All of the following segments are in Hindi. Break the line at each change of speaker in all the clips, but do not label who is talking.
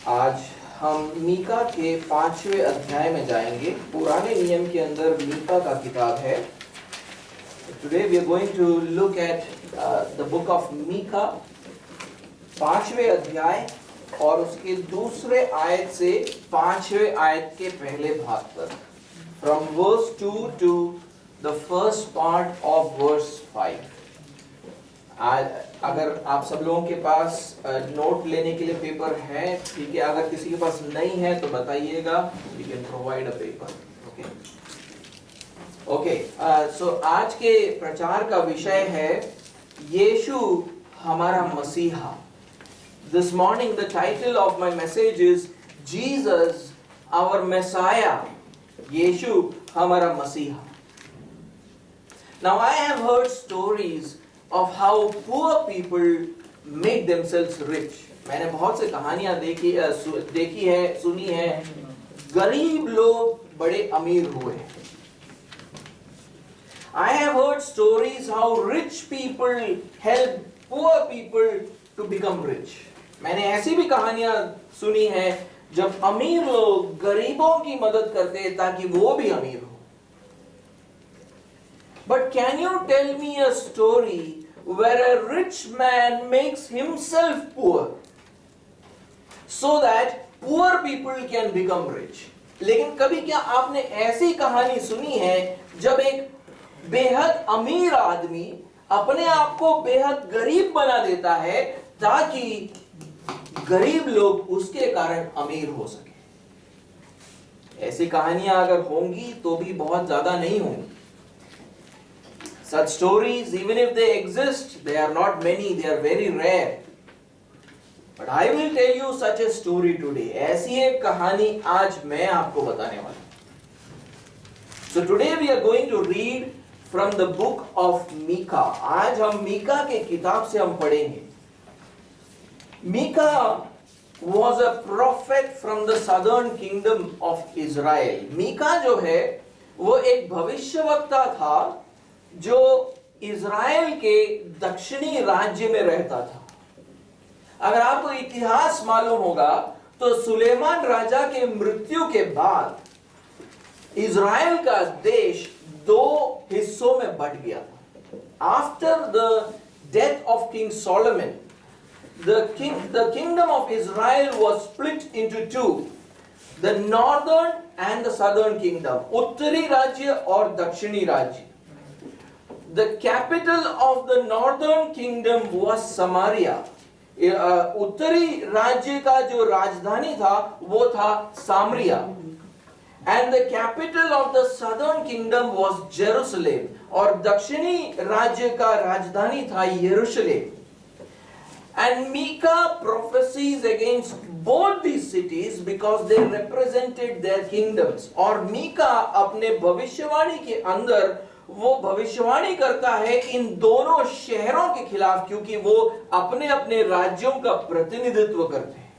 आज हम मीका के 5वें अध्याय में जाएंगे। पुराने नियम के अंदर मीका का किताब है। Today we are going to look at the book of Mika, 5वें अध्याय और उसके दूसरे आयत से 5वें आयत के पहले भाग तक, from verse 2 to the first part of verse 5। अगर आप सब लोगों के पास नोट लेने के लिए पेपर है, ठीक है। अगर किसी के पास नहीं है तो बताइएगा, we can provide a paper. Okay, so आज के प्रचार का विषय है यीशु हमारा मसीहा। This morning the title of my message is Jesus our messiah. यीशु हमारा मसीहा। Now I have heard stories of how poor people make themselves rich। मैंने बहुत से कहानियां देखी है, सुनी है। गरीब लोग बड़े अमीर हुए। I have heard stories how rich people help poor people to become rich। मैंने ऐसी भी कहानियां सुनी है जब अमीर लोग गरीबों की मदद करते ताकि वो भी अमीर हो। But can you tell me a story where a rich man makes himself poor so that poor people can become rich? लेकिन कभी क्या आपने ऐसी कहानी सुनी है जब एक बेहद अमीर आदमी अपने आप को बेहद गरीब बना देता है ताकि गरीब लोग उसके कारण अमीर हो सके? ऐसी कहानियां अगर होंगी तो भी बहुत ज्यादा नहीं होंगी। Such stories, even if they exist, they are not many, they are very rare. But I will tell you such a story today. ऐसी एक कहानी आज मैं आपको बताने वाला हूँ। So today we are going to read from the book of Micah। आज हम मीका के किताब से हम पढ़ेंगे। Micah was a prophet from the southern kingdom of Israel। Mika जो है वो एक भविष्यवक्ता था जो इज़राइल के दक्षिणी राज्य में रहता था। अगर आपको इतिहास मालूम होगा तो सुलेमान राजा के मृत्यु के बाद इज़राइल का देश दो हिस्सों में बंट गया था। After the death of king Solomon, the kingdom of Israel was split into two, the northern and the southern kingdom। उत्तरी राज्य और दक्षिणी राज्य। The capital of the northern kingdom was Samaria। उत्तरी राज्य का जो राजधानी था वो था सामरिया। And the capital of the southern kingdom was Jerusalem। और दक्षिणी राज्य का राजधानी था यरूशलेम। And Micah prophesies against both these cities because they represented their kingdoms। और मीका अपने भविष्यवाणी के अंदर वो भविष्यवाणी करता है इन दोनों शहरों के खिलाफ, क्योंकि वो अपने अपने राज्यों का प्रतिनिधित्व करते हैं।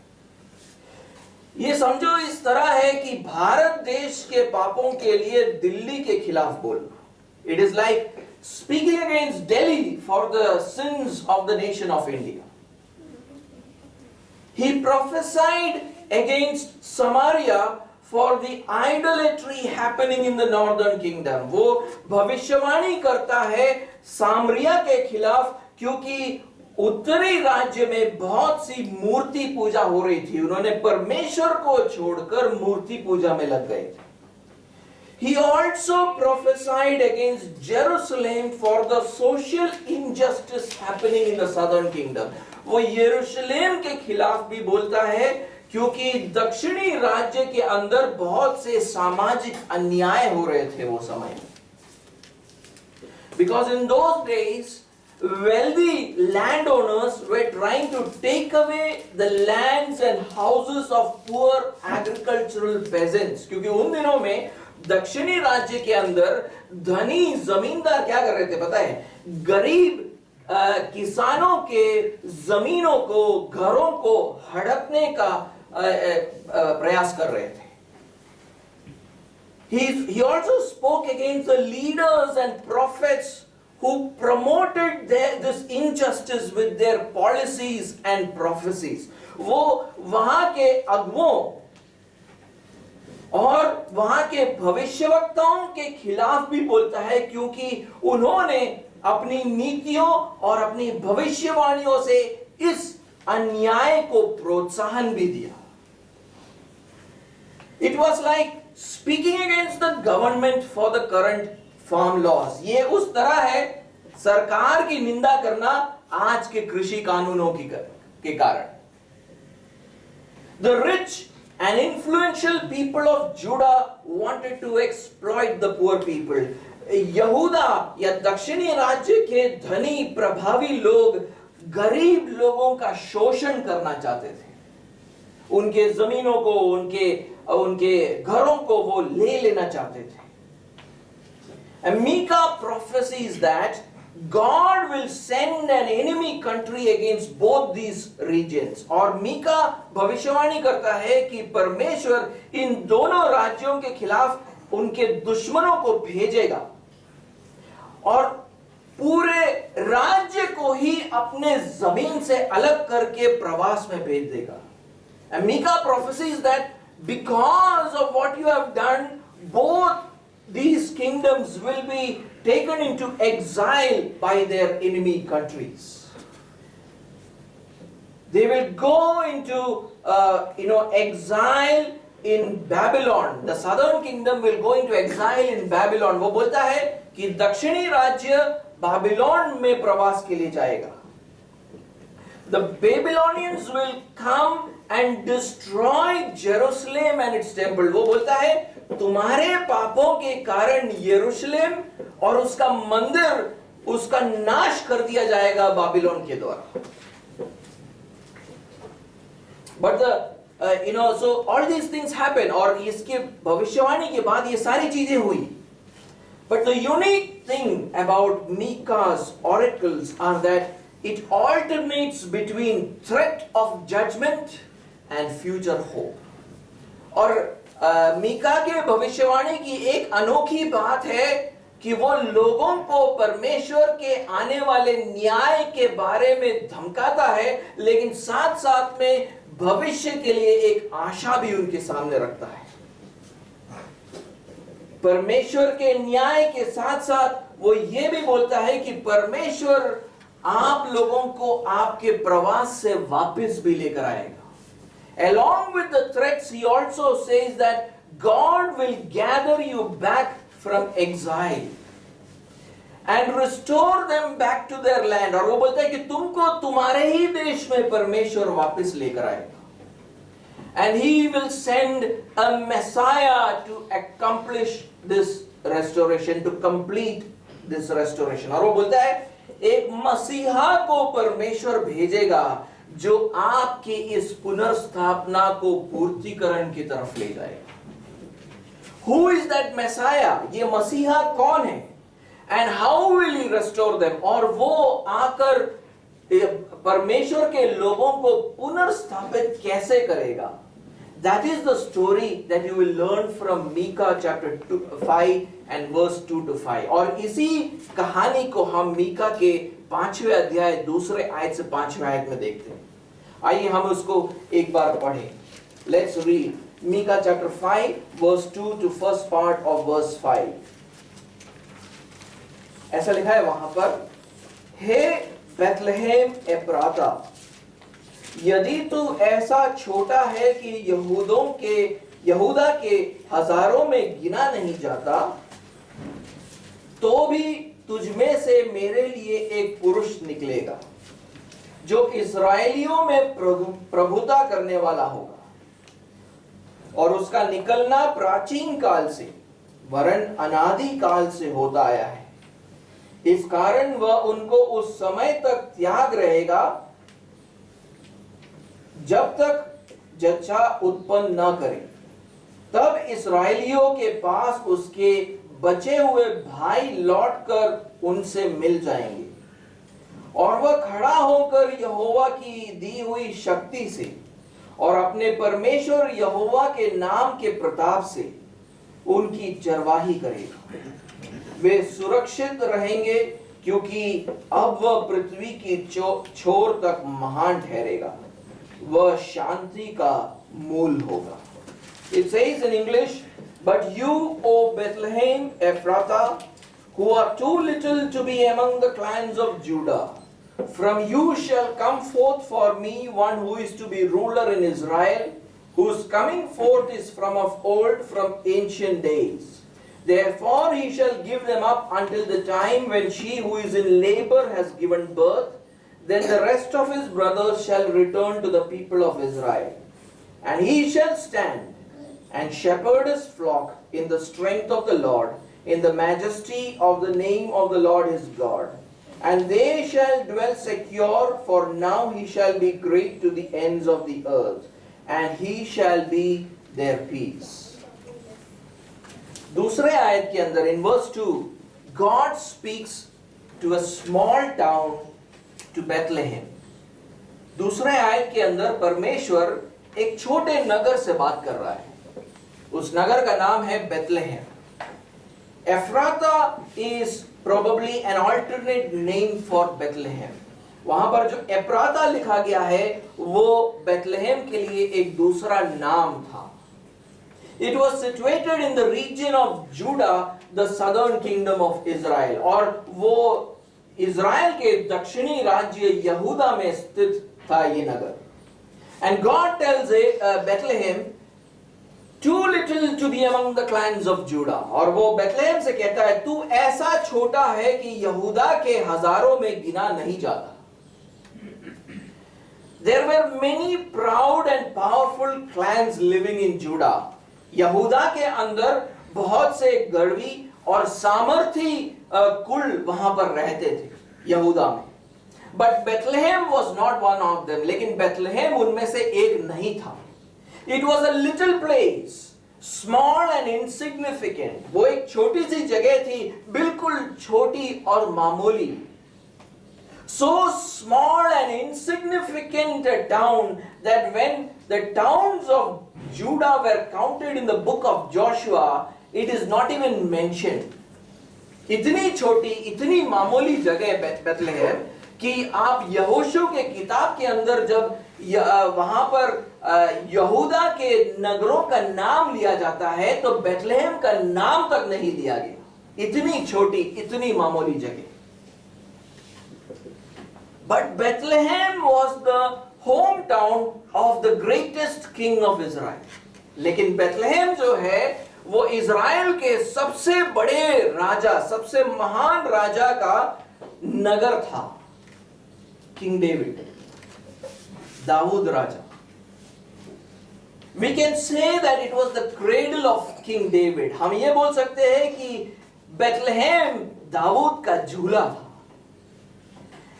ये समझो इस तरह है कि भारत देश के पापों के लिए दिल्ली के खिलाफ बोलना। It is like speaking against Delhi for the sins of the nation of India. He prophesied against Samaria for the idolatry happening in the northern kingdom। वो भविष्यवाणी करता है सामरिया के खिलाफ, क्योंकि उत्तरी राज्य में बहुत सी मूर्ति पूजा हो रही थी। उन्होंने परमेश्वर को छोड़कर मूर्ति पूजा में लग गए थे। He also prophesied against Jerusalem for the social injustice happening in the southern kingdom। वो यरूशलेम के खिलाफ भी बोलता है क्योंकि दक्षिणी राज्य के अंदर बहुत से सामाजिक अन्याय हो रहे थे वो समय। Because in those days wealthy landowners were trying to take away the lands and houses of poor agricultural peasants। क्योंकि उन दिनों में दक्षिणी राज्य के अंदर धनी जमींदार क्या कर रहे थे पता है? गरीब किसानों के जमीनों को, घरों को हड़पने का प्रयास कर रहे थे। He also spoke against the leaders and prophets who promoted this injustice with their policies and prophecies। वो वहां के अगुओं और वहां के भविष्यवक्ताओं के खिलाफ भी बोलता है, क्योंकि उन्होंने अपनी नीतियों और अपनी भविष्यवाणियों से इस अन्याय को प्रोत्साहन भी दिया। It was like speaking against the government for the current farm laws. ये उस तरह है सरकार की निंदा करना आज के कृषि कानूनों के कारण। The rich and influential people of Judah wanted to exploit the poor people. यहूदा या दक्षिणी राज्य के धनी प्रभावी लोग गरीब लोगों का शोषण करना चाहते थे। उनके जमीनों को, उनके घरों को वो ले लेना चाहते थे। And Micah prophesies that God will send an enemy country against both these regions. और मीका भविष्यवाणी करता है कि परमेश्वर इन दोनों राज्यों के खिलाफ उनके दुश्मनों को भेजेगा और पूरे राज्य को ही अपने जमीन से अलग करके प्रवास में भेज देगा। And Micah prophesies that because of what you have done, both these kingdoms will be taken into exile by their enemy countries. They will go into exile in Babylon. The southern kingdom will go into exile in Babylon. वो बोलता है कि दक्षिणी राज्य बाबिलोन में प्रवास के लिए जाएगा। The Babylonians will come and destroy Jerusalem and its temple. वो बोलता है तुम्हारे पापों के कारण यरूशलेम और उसका मंदिर, उसका नाश कर दिया जाएगा बाबिलोन के द्वारा। But so all these things happen, और इसके भविष्यवाणी के बाद ये सारी चीजें हुई। But the unique thing about Micah's oracles are that it alternates between threat of judgment and future hope. और मीका के भविष्यवाणी की एक अनोखी बात है कि वो लोगों को परमेश्वर के आने वाले न्याय के बारे में धमकाता है, लेकिन साथ साथ में भविष्य के लिए एक आशा भी उनके सामने रखता है। परमेश्वर के न्याय के साथ साथ वो ये भी बोलता है कि परमेश्वर आप लोगों को आपके प्रवास से वापस भी लेकर आएगा। Along with the threats, he also says that God will gather you back from exile and restore them back to their land. और वो बोलता है कि तुमको तुम्हारे ही देश में परमेश्वर वापस लेकर आएगा। And he will send a Messiah to accomplish this restoration, to complete this restoration. और वो बोलता है एक मसीहा को परमेश्वर भेजेगा जो आपकी इस पुनर्स्थापना को पूर्तिकरण की तरफ ले जाएगा। Who is that Messiah? ये मसीहा कौन है? And how will he restore them? और वो आकर परमेश्वर के लोगों को पुनर्स्थापित कैसे करेगा? That is the story that you will learn from Micah chapter 5 and verse 2 to 5. और इसी कहानी को हम मीका के 5वें अध्याय 2 आयत से 5वें आयत में देखते हैं। आइए हम उसको एक बार पढ़ें। Let's read Micah chapter 5 verse 2 to first part of verse 5. ऐसा लिखा है वहां पर, हे बेथलेहेम एप्राता, यदि तू ऐसा छोटा है कि यहूदा के हजारों में गिना नहीं जाता, तो भी तुझमें से मेरे लिए एक पुरुष निकलेगा जो इस्राएलियों में प्रभुता करने वाला होगा, और उसका निकलना प्राचीन काल से वरन अनादि काल से होता आया है। इस कारण वह उनको उस समय तक त्याग रहेगा जब तक जच्चा उत्पन्न न करे। तब इस्राएलियों के पास उसके बचे हुए भाई लौटकर उनसे मिल जाएंगे, और वह खड़ा होकर यहोवा की दी हुई शक्ति से और अपने परमेश्वर यहोवा के नाम के प्रताप से उनकी चरवाही करेगा। वे सुरक्षित रहेंगे क्योंकि अब वह पृथ्वी की छोर तक महान ठहरेगा। वह शांति का मूल होगा। It says in English, but you, O Bethlehem Ephrathah, who are too little to be among the clans of Judah, from you shall come forth for me one who is to be ruler in Israel, whose coming forth is from of old, from ancient days. Therefore he shall give them up until the time when she who is in labor has given birth. Then the rest of his brothers shall return to the people of Israel. And he shall stand and shepherd his flock in the strength of the Lord, in the majesty of the name of the Lord his God. And they shall dwell secure, for now he shall be great to the ends of the earth, and he shall be their peace. दूसरे आयत के अंदर in verse 2, God speaks to a small town, to Bethlehem. दूसरे आयत के अंदर परमेश्वर एक छोटे नगर से बात कर रहा है। उस नगर का नाम है Bethlehem. Ephrathah is probably an alternate name for Bethlehem. वहां पर जो एप्राता लिखा गया है वो बेथलेहेम के लिए एक दूसरा नाम था। It was situated in the region of Judah, the southern kingdom of Israel. और वो इज़राइल के दक्षिणी राज्य यहूदा में स्थित था ये नगर। And God tells Bethlehem, too little to be among the clans of Judah. और वो बेथलेहेम से कहता है तू ऐसा छोटा है कि यहूदा के हजारों में गिना नहीं जाता। There were many proud and powerful clans living in Judah. यहूदा के अंदर बहुत से गर्वी और सामर्थी कुल वहां पर रहते थे यहूदा में। But Bethlehem was not one of them. लेकिन बेथलेहेम उनमें से एक नहीं था। It was a little place, small and insignificant. वो एक छोटी सी जगह थी, बिल्कुल छोटी और मामूली। So small and insignificant a town that when the towns of Judah were counted in the book of Joshua, it is not even mentioned. इतनी छोटी, इतनी मामूली जगह बेथलेहेम कि आप यहोशू के किताब के अंदर जब वहां पर यहूदा के नगरों का नाम लिया जाता है तो बेथलेहेम का नाम तक नहीं लिया गया। इतनी छोटी, इतनी मामूली जगह। But Bethlehem was the hometown of the greatest king of Israel. लेकिन बेथलेहेम जो है वो इज़राइल के सबसे बड़े राजा, सबसे महान राजा का नगर था। किंग डेविड, दाऊद राजा। We can say that it was the cradle of King David. हम ये बोल सकते हैं कि बेथलेहेम दाऊद का झूला था।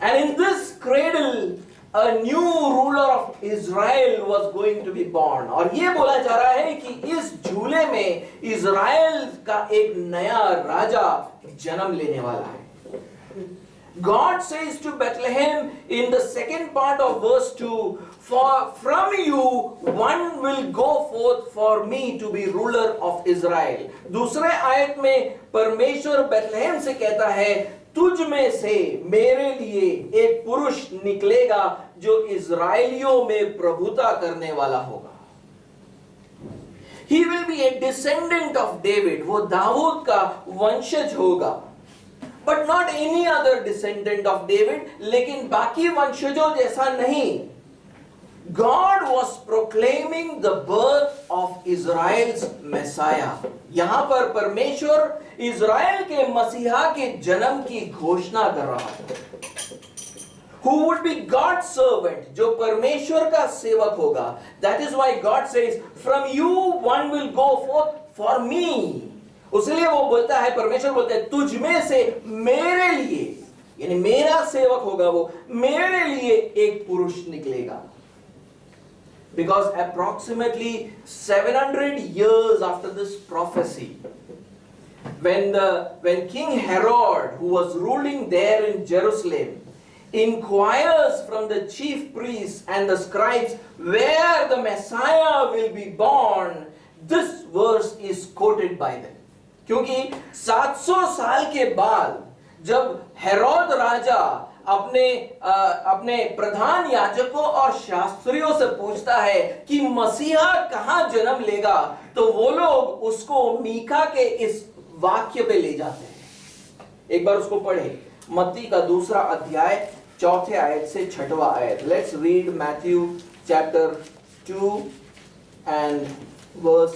And in this cradle, a new ruler of Israel was going to be born. और ये बोला जा रहा है कि इस झूले में इज़राइल का एक नया राजा जन्म लेने वाला है। God says to Bethlehem in the second part of verse 2, for from you one will go forth for me to be ruler of Israel. दूसरे आयत में परमेश्वर बेथलेहेम से कहता है तुझ में से मेरे लिए एक पुरुष निकलेगा जो इज़राइलियों में प्रभुता करने वाला होगा। He will be a descendant of David. वो दाऊद का वंशज होगा। But not any other descendant of David. लेकिन बाकी वंशजों जैसा नहीं। God was proclaiming the birth of Israel's Messiah. यहाँ पर परमेश्वर इज़राइल के मसीहा के जन्म की घोषणा कर रहा है। Who would be God's servant? जो परमेश्वर का सेवक होगा। That is why God says, from you one will go forth for me. उसलिए वो बोलता है, परमेश्वर बोलता है तुझ में से मेरे लिए, यानी मेरा सेवक होगा वो, मेरे लिए एक पुरुष निकलेगा। Because approximately 700 years after this prophecy, when King Herod, who was ruling there in Jerusalem, inquires from the chief priests and the scribes where the Messiah will be born, this verse is quoted by them. क्योंकि 700 साल के बाद जब हेरोद राजा अपने प्रधान याजकों और शास्त्रियों से पूछता है कि मसीहा कहां जन्म लेगा, तो वो लोग उसको मीका के इस वाक्य पे ले जाते हैं। एक बार उसको पढ़े, मत्ती का 2 अध्याय 4 आयत से 6 आयत। Let's read Matthew chapter 2 and verse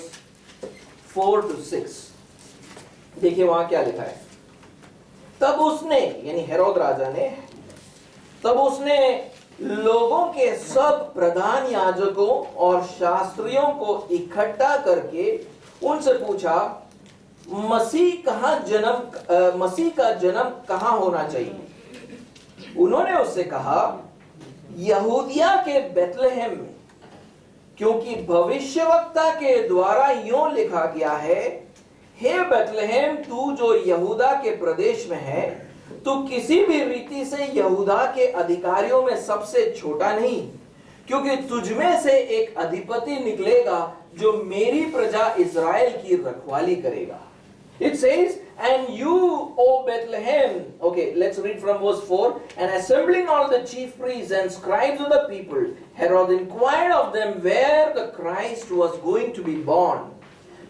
4 to 6। देखिए वहां क्या लिखा है। तब उसने, यानी हेरोद राजा ने, तब उसने लोगों के सब प्रधान याजकों और शास्त्रियों को इकट्ठा करके उनसे पूछा, मसीह का जन्म कहां होना चाहिए। उन्होंने उससे कहा, यहूदिया के बेथलेहेम में, क्योंकि भविष्यवक्ता के द्वारा यूं लिखा गया है, हे बेथलेहेम, तू जो यहूदा के प्रदेश में है, तू किसी भी रीति से यहूदा के अधिकारियों में सबसे छोटा नहीं, क्योंकि तुझमें से एक अधिपति निकलेगा जो मेरी प्रजा इस्राएल की रखवाली करेगा। It says, and you, O Bethlehem, okay, let's read from verse 4, and assembling all the chief priests and scribes of the people, Herod inquired of them where the Christ was going to be born.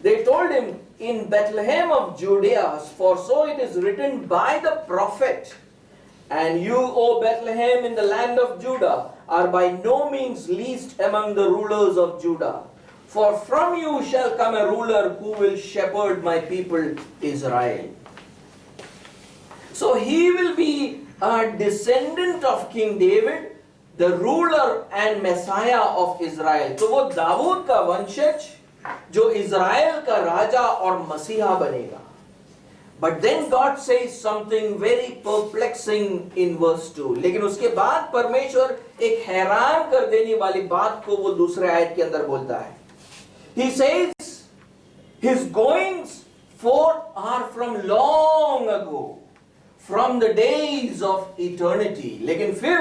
They told him, in Bethlehem of Judea, for so it is written by the prophet, and you, O Bethlehem, in the land of Judah, are by no means least among the rulers of Judah. For from you shall come a ruler who will shepherd my people Israel. So he will be a descendant of King David, the ruler and Messiah of Israel. तो वो दाऊद का वंशज जो इज़राइल का राजा और मसीहा बनेगा। But then God says something very perplexing in verse 2. लेकिन उसके बाद परमेश्वर एक हैरान कर देने वाली बात को वो दूसरे आयत के अंदर बोलता है। He says, his goings forth are from long ago, from the days of eternity. लेकिन फिर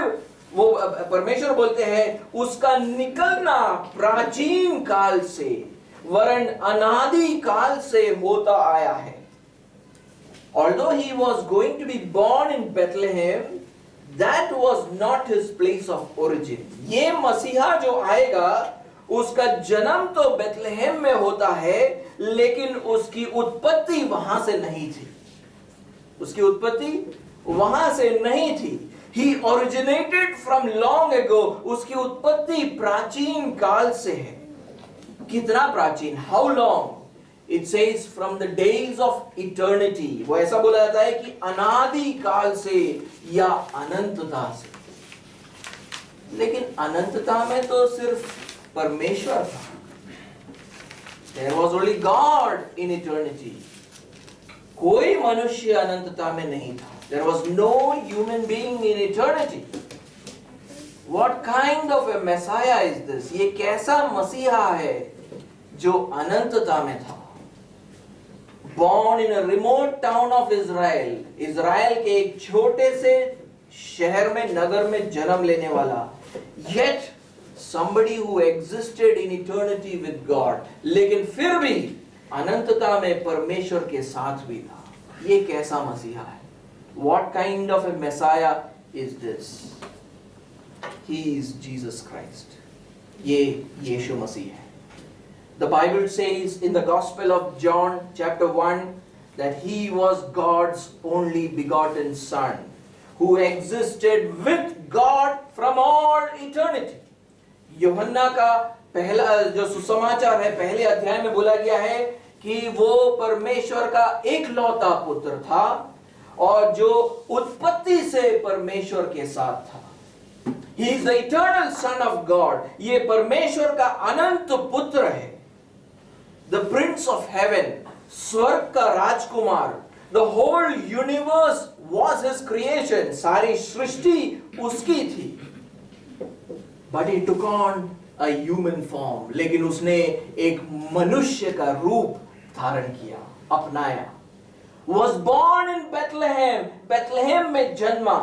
वो परमेश्वर बोलते हैं उसका निकलना प्राचीन काल से, वरन अनादि काल से होता आया है। Although he was going to be born in Bethlehem, that was not his place of origin. ये मसीहा जो आएगा उसका जन्म तो बेथलेहेम में होता है, लेकिन उसकी उत्पत्ति वहां से नहीं थी। उसकी उत्पत्ति वहां से नहीं थी। He originated from long ago. उसकी उत्पत्ति प्राचीन काल से है। कितना प्राचीन? How long? It says from the days of eternity. वो ऐसा बोला जाता है कि अनादि काल से या अनंतता से। लेकिन अनंतता में तो सिर्फ परमेश्वर था। There was only God in eternity. कोई मनुष्य अनंतता में नहीं था। There was no human being in eternity. What kind of a Messiah is this? ये कैसा मसीहा है जो अनंतता में था? Born in a remote town of Israel. Israel के एक छोटे से शहर में, नगर में जन्म लेने वाला। Yet somebody who existed in eternity with God. लेकिन फिर भी अनंतता में परमेश्वर के साथ भी था। ये कैसा मसीहा है? What kind of a Messiah is this? He is Jesus Christ. ये यीशु मसीह है। The Bible says in the Gospel of John chapter 1 that he was God's only begotten Son, who existed with God from all eternity. यूहन्ना का पहला जो सुसमाचार है, पहले अध्याय में बोला गया है कि वो परमेश्वर का एकलौता पुत्र था और जो उत्पत्ति से परमेश्वर के साथ था। He is the eternal Son of God. ये परमेश्वर का अनंत पुत्र है। The Prince of Heaven, स्वर्ग का राजकुमार। The whole universe was his creation. सारी सृष्टि उसकी थी। But he took on a human form. लेकिन उसने एक मनुष्य का रूप धारण किया, अपनाया। Was born in Bethlehem. Bethlehem में जन्मा।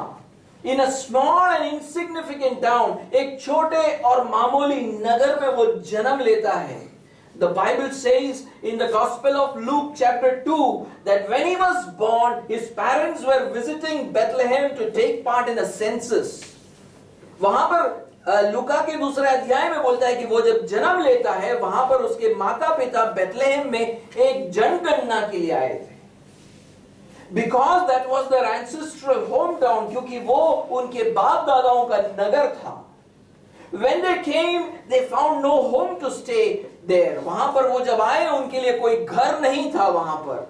In a small and insignificant town. एक छोटे और मामूली नगर में वो जन्म लेता है। The Bible says in the Gospel of Luke chapter 2 that when he was born, his parents were visiting Bethlehem to take part in a census. वहां पर लूका के दूसरे अध्याय में बोलता है कि वो जब जन्म लेता है, वहां पर उसके माता पिता बेथलेहम में एक जनगणना के लिए आए थे. Because that was their ancestral hometown, क्योंकि वो उनके बाप दादाओं का नगर था. When they came, they found no home to stay there. वहां पर वो जब आए, उनके लिए कोई घर नहीं था वहां पर.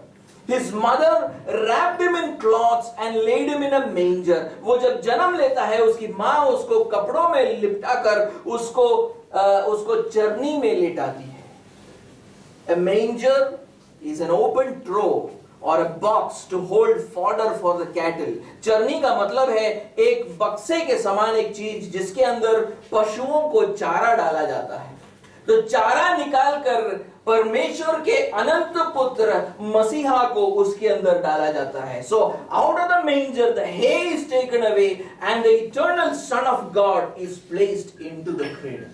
His mother wrapped him in cloths and laid him in a manger. वो जब जन्म लेता है, उसकी माँ उसको कपड़ों में लिपटाकर उसको चरनी में लेटाती है. A manger is an open trough or a box to hold fodder for the cattle. चरनी का मतलब है एक बक्से के समान एक चीज जिसके अंदर पशुओं को चारा डाला जाता है. तो चारा निकालकर परमेश्वर के अनंत पुत्र मसीहा को उसके अंदर डाला जाता है. So out of the manger the hay is taken away and the eternal Son of God is placed into the cradle.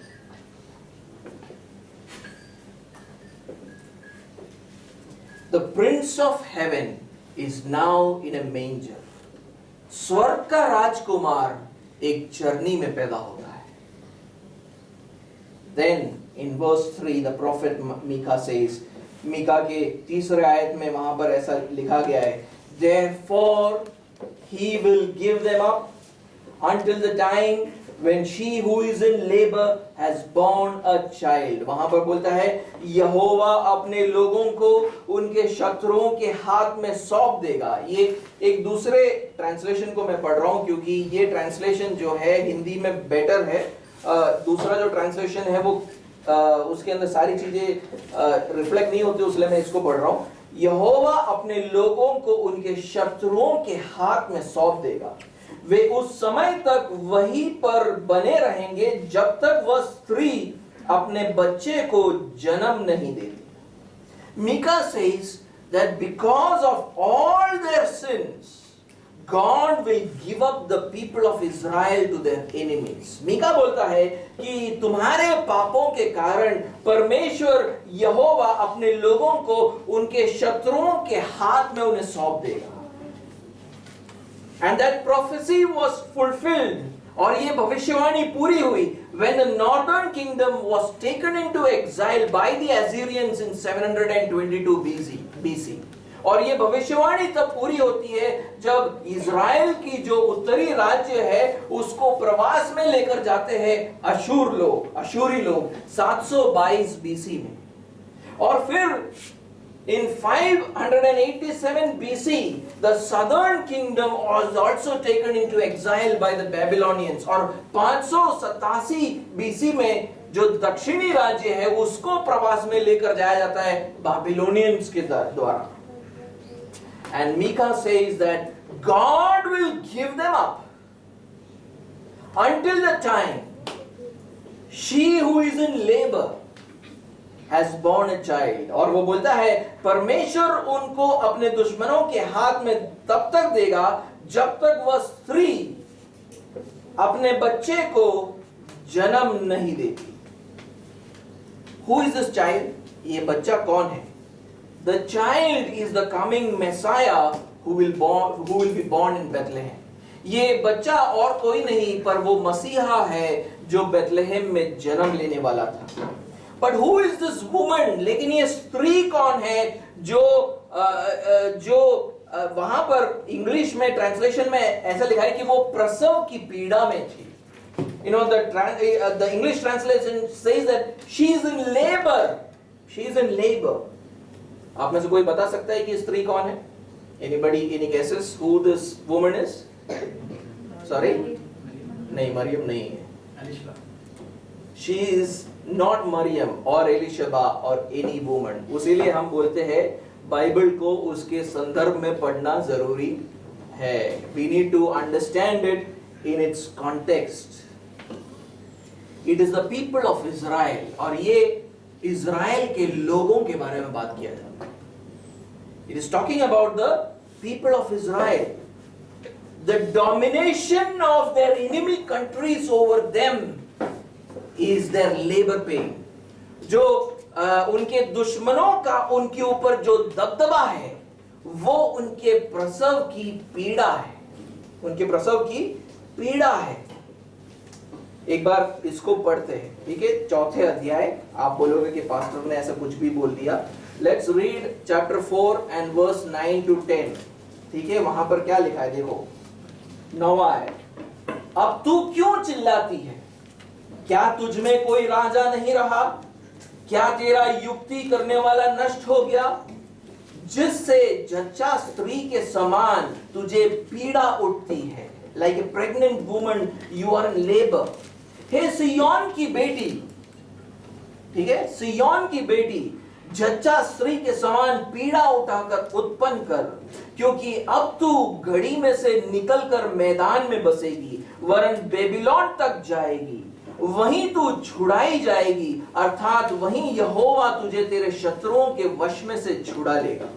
The Prince of Heaven is now in a manger. स्वर्ग का राजकुमार एक चरनी में पैदा होता है. Then in verse 3 the prophet Micah says, Mika के तीसरे आयत में वहां पर ऐसा लिखा गया है, therefore he will give them up until the time when she who is in labor has born a child. वहां पर बोलता है यहोवा अपने लोगों को उनके शत्रुओं के हाथ में सौंप देगा. ये एक दूसरे ट्रांसलेशन को मैं पढ़ रहा हूं क्योंकि ये ट्रांसलेशन जो है हिंदी में बेटर है. दूसरा जो ट्रांसलेशन है वो उसके अंदर सारी चीजें रिफ्लेक्ट नहीं होती, इसलिए मैं इसको पढ़ रहा हूं. यहोवा अपने लोगों को उनके शत्रुओं के हाथ में सौंप देगा. वे उस समय तक वहीं पर बने रहेंगे जब तक वह स्त्री अपने बच्चे को जन्म नहीं देती. Micah says that because of all their sins, God will give up the people of Israel to their enemies. Mika बोलता है कि तुम्हारे पापों के कारण परमेश्वर यहोवा अपने लोगों को उनके शत्रुओं के हाथ में उन्हें सौंप देगा. And that prophecy was fulfilled. और ये भविष्यवाणी पूरी हुई when the northern kingdom was taken into exile by the Assyrians in 722 BC. और ये भविष्यवाणी तब पूरी होती है जब इज़राइल की जो उत्तरी राज्य है उसको प्रवास में लेकर जाते हैं अशूरी लोग 722 BC में. और फिर in 587 BC the southern kingdom was also taken into exile by the Babylonians. और 587 BC में जो दक्षिणी राज्य है उसको प्रवास में लेकर जाया जाता है बाबिलोनियंस के द्वारा. And Micah says that God will give them up until the time she who is in labor has born a child. और वो बोलता है परमेश्वर उनको अपने दुश्मनों के हाथ में तब तक देगा जब तक वह स्त्री अपने बच्चे को जन्म नहीं देती. Who is this child? ये बच्चा कौन है? The child is the coming Messiah who will be born in Bethlehem. ये बच्चा और कोई नहीं पर वो मसीहा है जो बेथलेहेम में जन्म लेने वाला था. But who is this woman? लेकिन ये स्त्री कौन है जो वहां पर इंग्लिश में ट्रांसलेशन में ऐसा लिखा है कि वो प्रसव की पीड़ा में थी. You know the English translation says that she is in labor. She is in labor. आप में से कोई बता सकता है कि स्त्री कौन है? Anybody, any guesses who this woman is? Sorry? नहीं, मरियम नहीं है. She is not Maryam or Elishaba or any woman. उसीलिए हम बोलते हैं बाइबल को उसके संदर्भ में पढ़ना जरूरी है. We need to understand it in its context. It is the people of Israel. और ये इज़राइल के लोगों के बारे में बात किया जाता है. It is talking about the people of Israel. The domination of their enemy countries over them is their labor pain. जो उनके दुश्मनों का उनके ऊपर जो दबदबा है वो उनके प्रसव की पीड़ा है, उनके प्रसव की पीड़ा है। एक बार इसको पढ़ते हैं, ठीक है, 4 अध्याय। आप बोलोगे कि पास्टर ने ऐसा कुछ भी बोल दिया। Let's read chapter 4 and verse 9 to 10। ठीक है, वहां पर क्या लिखा है देखो, 9वां है। अब तू क्यों चिल्लाती है? क्या तुझ में कोई राजा नहीं रहा? क्या तेरा युक्ति करने वाला नष्ट हो गया, जिससे जच्चा स्त्री के समान तुझे पीड़ा उठती है? Like a pregnant woman you are in labour. हे सिय्योन की बेटी, ठीक है, सिय्योन की बेटी, जच्चा स्त्री के समान पीड़ा उठाकर उत्पन्न कर, क्योंकि अब तू घड़ी में से निकलकर मैदान में बसेगी, वरन बेबीलोन तक जाएगी, वहीं तू छुड़ाई जाएगी, अर्थात वहीं यहोवा तुझे तेरे शत्रुओं के वश में से छुड़ा लेगा।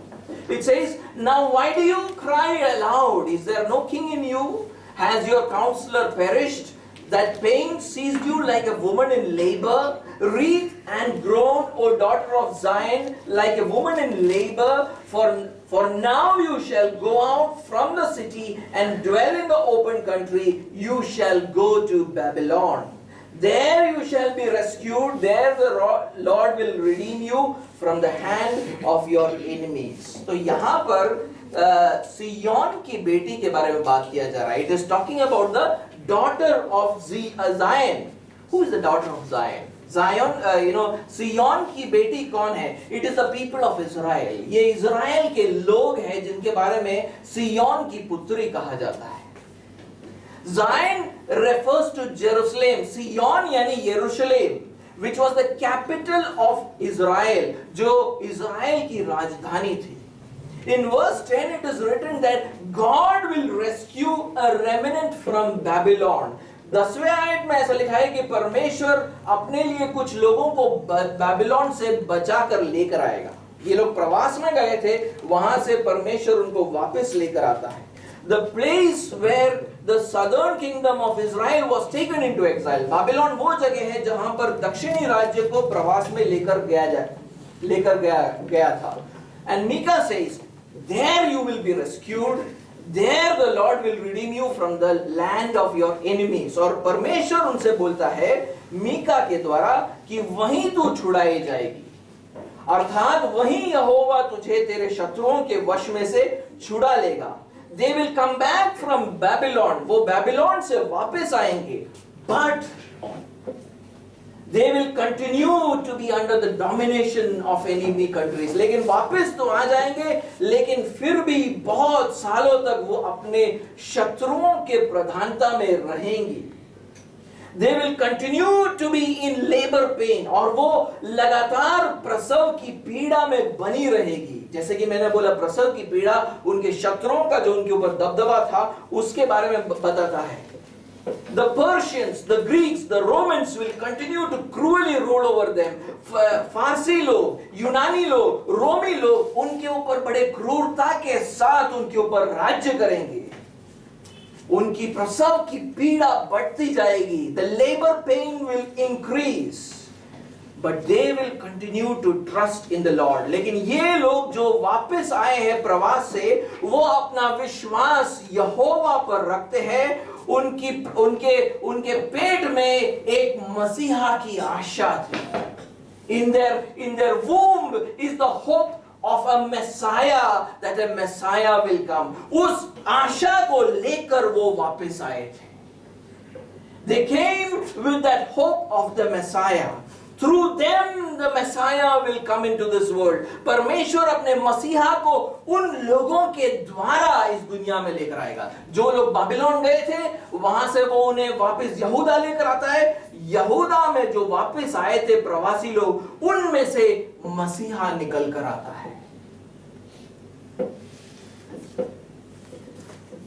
It says, now why do you cry aloud? Is there no king in you? Has your counselor perished? That pain seized you like a woman in labor? Wreathe and groan, O daughter of Zion, like a woman in labor. For now you shall go out from the city and dwell in the open country. You shall go to Babylon. There you shall be rescued. There the Lord will redeem you from the hand of your enemies. तो यहाँ पर सिय्योन की बेटी के बारे में बात किया जा रहा है. It is talking about the daughter of Zion. Who is the daughter of Zion? Zion, सिय्योन की बेटी कौन है? It is the people of Israel. ये इज़राइल के लोग हैं जिनके बारे में सिय्योन की पुत्री कहा जाता है. Zion refers to Jerusalem. सिय्योन यानी यरूशलेम, which was the capital of Israel, जो इज़राइल की राजधानी थी. In verse 10 it is written that God will rescue a remnant from Babylon. 10वें आयत में ऐसा लिखा है कि परमेश्वर अपने लिए कुछ लोगों को बाबिलोन से बचाकर लेकर आएगा. ये लोग प्रवास में गए थे, वहां से परमेश्वर उनको वापस लेकर आता है. The place where the southern kingdom of Israel was taken into exile. Babylon वो जगह है जहां पर दक्षिणी राज्य को प्रवास में लेकर गया था. And Micah says, there you will be rescued. There the Lord will redeem you from the land of your enemies. और परमेश्वर उनसे बोलता है मीका के द्वारा कि वहीं तू छुड़ाई जाएगी, अर्थात वहीं यहोवा तुझे तेरे शत्रुओं के वश में से छुड़ा लेगा. They will come back from Babylon. वो बाबिलोन से वापस आएंगे, but they will continue to be under the domination of enemy countries. लेकिन वापस तो आ जाएंगे, लेकिन फिर भी बहुत सालों तक वो अपने शत्रुओं के प्रधानता में रहेंगे. They will continue to be in labor pain. और वो लगातार प्रसव की पीड़ा में बनी रहेगी. जैसे कि मैंने बोला, प्रसव की पीड़ा उनके शत्रुओं का जो उनके ऊपर दबदबा था उसके बारे में बताता है. The Persians, the Greeks, the Romans will continue to cruelly rule over them. फारसी लोग, यूनानी लोग, रोमी लोग उनके ऊपर बड़े क्रूरता के साथ उनके ऊपर राज्य करेंगे. उनकी प्रसव की पीड़ा बढ़ती जाएगी. The labor pain will increase, but they will continue to trust in the Lord. लेकिन ये लोग जो वापस आए हैं प्रवास से, वो अपना विश्वास यहोवा पर रखते हैं. उनके पेट में एक मसीहा की आशा थी. In their womb is the hope of a Messiah, that a Messiah will come. उस आशा को लेकर वो वापस आए थे. They came with that hope of the Messiah. Through them the Messiah will come into this world. परमेश्वर अपने मसीहा को उन लोगों के द्वारा इस दुनिया में लेकर आएगा. जो लोग बाबिलोन गए थे वहां से वो उन्हें वापस यहूदा लेकर आता है. यहूदा में जो वापस आए थे प्रवासी लोग, उनमें से मसीहा निकल कर आता है.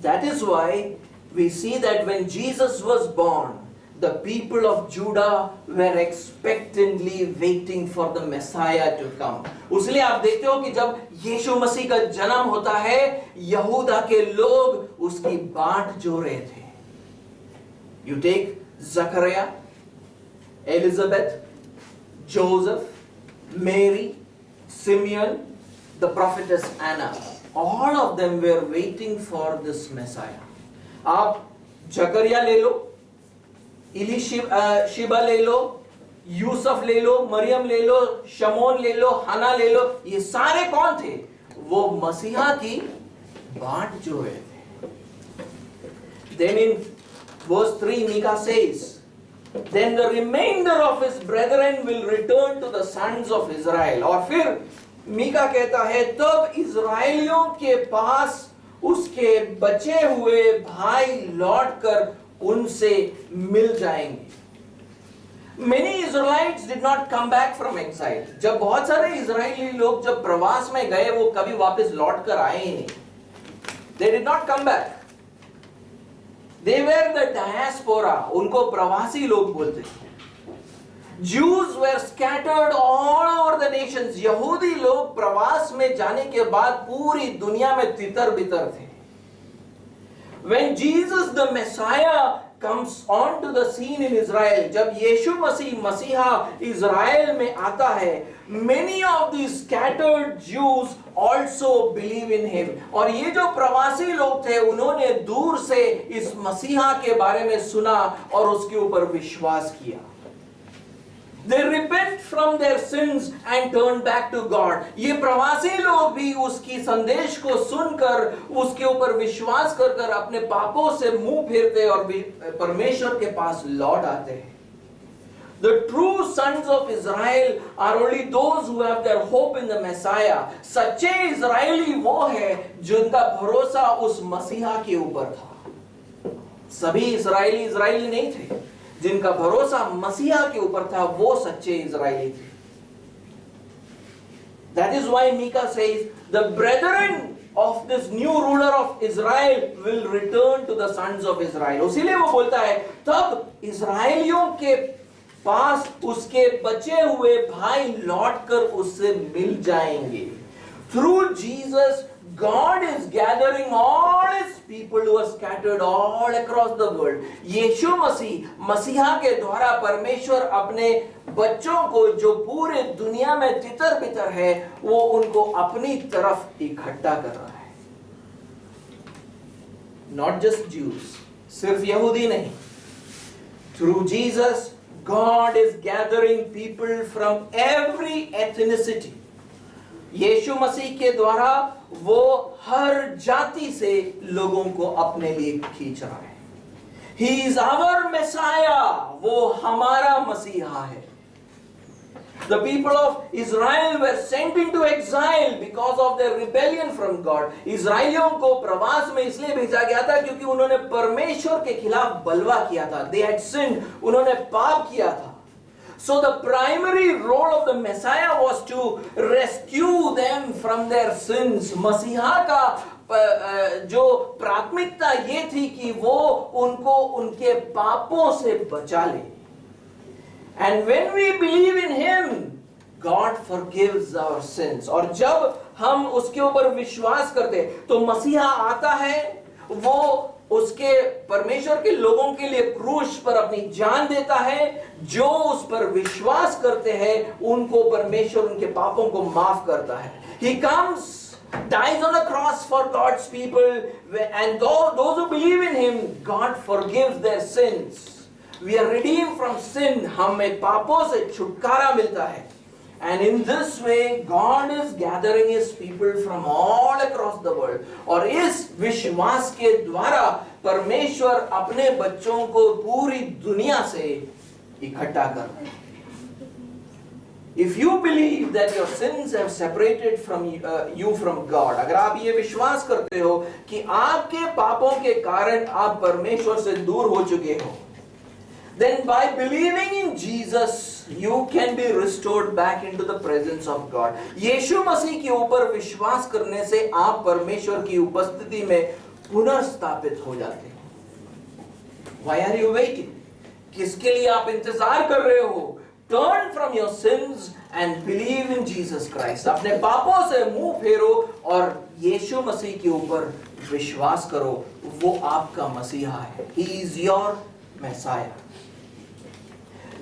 That is why we see that when Jesus was born, the people of Judah were expectantly waiting for the Messiah to come. उसलिए आप देखते हो कि जब यीशु मसीह का जन्म होता है, यहूदा के लोग उसकी बाट जो रहे थे. You take Zachariah, Elizabeth, Joseph, Mary, Simeon, the prophetess Anna, all of them were waiting for this Messiah. आप जकरिया ले लो, शिबा ले लो, यूसुफ ले लो, मरियम ले लो, शमोन ले लो, हन्ना ले लो, ये सारे कौन थे? वो मसीहा की बाट जो है। Then in verse 3 Micah says, then the remainder of his brethren will return to the sons of Israel. और फिर मीका कहता है तब इज़राइलियों के पास उसके बचे हुए भाई लौटकर उनसे मिल जाएंगे। Many Israelites did not come back from exile. जब बहुत सारे इजरायली लोग जब प्रवास में गए वो कभी वापस लौट कर आए ही नहीं। They did not come back. They were the diaspora. उनको प्रवासी लोग बोलते हैं। Jews were scattered all over the nations. यहूदी लोग प्रवास में जाने के बाद पूरी दुनिया में तितर बितर थे। When Jesus the Messiah comes onto the scene in Israel, जब यीशु मसीह मसीहा इज़राइल में आता है, many of these scattered Jews also believe in him. और ये जो प्रवासी लोग थे उन्होंने दूर से इस मसीहा के बारे में सुना और उसके ऊपर विश्वास किया। They repent from their sins and turn back to God. ये प्रवासी लोग भी उसकी संदेश को सुनकर उसके ऊपर विश्वास कर कर अपने पापों से मुंह फेरते और परमेश्वर के पास लौट आते हैं। The true sons of Israel are only those who have their hope in the Messiah. सच्चे इज़राइली वो है जिनका भरोसा उस मसीहा के ऊपर था। सभी इज़राइली नहीं थे, जिनका भरोसा मसीहा के ऊपर था वो सच्चे इज़राइली थे। That is why Micah says, the brethren of this new ruler of Israel will return to the sons of Israel. इसीलिए वो बोलता है तब इज़राइलियों के पास उसके बचे हुए भाई लौटकर उससे मिल जाएंगे। Through Jesus, God is gathering all his people who are scattered all across the world. यीशु मसीह मसीहा के द्वारा परमेश्वर अपने बच्चों को जो पूरे दुनिया में तितर बितर है वो उनको अपनी तरफ इकट्ठा कर रहा है। Not just Jews, सिर्फ यहूदी नहीं। Through Jesus, God is gathering people from every ethnicity. यीशु मसीह के द्वारा वो हर जाति से लोगों को अपने लिए खींच रहा है। He is our Messiah. वो हमारा मसीहा है। The people of Israel were sent into exile because of their rebellion from God. इज़राइलियों को प्रवास में इसलिए भेजा गया था क्योंकि उन्होंने परमेश्वर के खिलाफ बलवा किया था। They had sinned. उन्होंने पाप किया था। So the primary role of the Messiah was to rescue them from their sins. मसीहा का जो प्राथमिकता ये थी कि वो उनको उनके पापों से बचा ले। And when we believe in him, God forgives our sins. और जब हम उसके ऊपर विश्वास करते तो मसीहा आता है, वो उसके परमेश्वर के लोगों के लिए क्रूस पर अपनी जान देता है। जो उस पर विश्वास करते हैं उनको परमेश्वर उनके पापों को माफ करता है। He comes, dies on the cross for God's people, and those who believe in him, God forgives their sins. We are redeemed from sin. हमें पापों से छुटकारा मिलता है। And in this way, God is gathering his people from all across the world. और इस विश्वास के द्वारा परमेश्वर अपने बच्चों को पूरी दुनिया से इकट्ठा कर रहे हैं। If you believe that your sins have separated from you from God, अगर आप ये विश्वास करते हो कि आपके पापों के कारण आप परमेश्वर से दूर हो चुके हो, then by believing in Jesus, you can be restored back into the presence of God. यीशु मसीह के ऊपर विश्वास करने से आप परमेश्वर की उपस्थिति में पुनर्स्थापित हो जाते हो। Why are you waiting? किसके लिए आप इंतजार कर रहे हो? Turn from your sins and believe in Jesus Christ. अपने पापों से मुंह फेरो और यीशु मसीह के ऊपर विश्वास करो। वो आपका मसीहा है। He is your Messiah.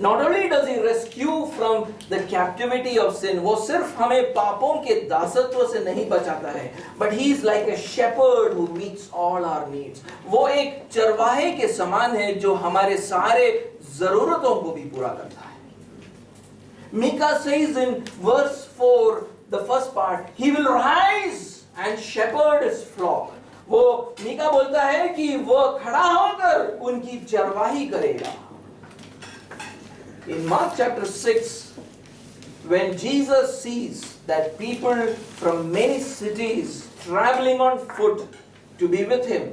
Not only does he rescue from the captivity of sin, वो सिर्फ हमें पापों के दासत्व से नहीं बचाता है, but he is like a shepherd who meets all our needs. वो एक चरवाहे के समान है जो हमारे सारे जरूरतों को भी पूरा करता है. Micah says in verse 4, the first part, he will rise and shepherd his flock. वो मीका बोलता है कि वो खड़ा होकर उनकी चरवाही करेगा. In Mark chapter 6, when Jesus sees that people from many cities traveling on foot to be with him,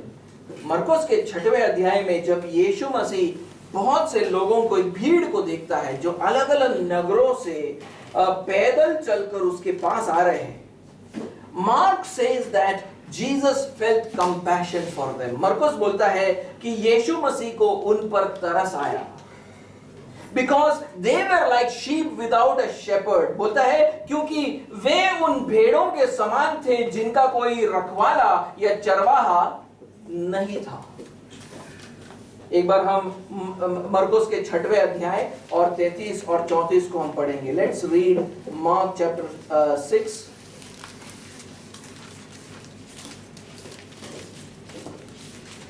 मरकुस के 6वें अध्याय में जब यीशु मसीह बहुत से लोगों को, एक भीड़ को देखता है जो अलग अलग नगरों से पैदल चलकर उसके पास आ रहे हैं, Mark says that Jesus felt compassion for them. मरकुस बोलता है कि यीशु मसीह को उन पर तरस आया. Because they were like sheep without a shepherd. बोलता है क्योंकि वे उन भेड़ों के समान थे जिनका कोई रखवाला या चरवाहा नहीं था. एक बार हम मरकुस के 6वें अध्याय और 33 और 34 को हम पढ़ेंगे. Let's read Mark chapter 6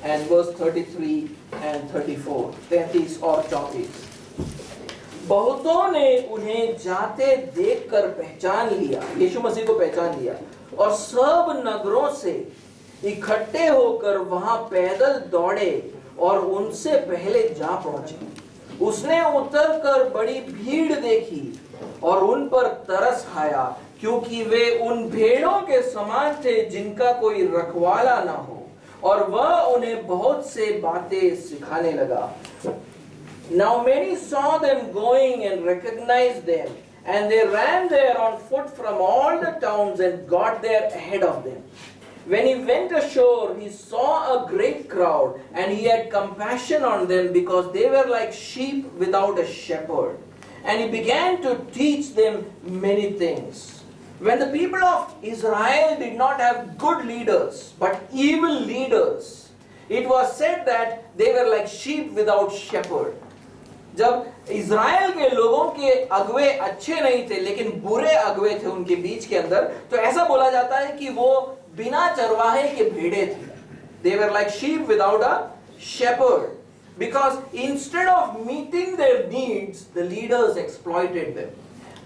and verse 33 and 34. 33 और 34. बहुतों ने उन्हें जाते देखकर पहचान लिया, यीशु मसीह को पहचान लिया, और सब नगरों से इकट्ठे होकर वहां पैदल दौड़े और उनसे पहले जा पहुंचे. उसने उतरकर बड़ी भीड़ देखी और उन पर तरस खाया, क्योंकि वे उन भेड़ों के समान थे जिनका कोई रखवाला ना हो, और वह उन्हें बहुत से बातें सिखाने लगा. Now many saw them going and recognized them, and they ran there on foot from all the towns and got there ahead of them. When he went ashore, he saw a great crowd, and he had compassion on them because they were like sheep without a shepherd. And he began to teach them many things. When the people of Israel did not have good leaders, but evil leaders, it was said that they were like sheep without shepherd. जब इज़राइल के लोगों के अगुवे अच्छे नहीं थे लेकिन बुरे अगुवे थे उनके बीच के अंदर, तो ऐसा बोला जाता है कि वो बिना चरवाहे के भेड़े थे. They were like sheep without a shepherd, because instead of meeting their needs, the leaders exploited them.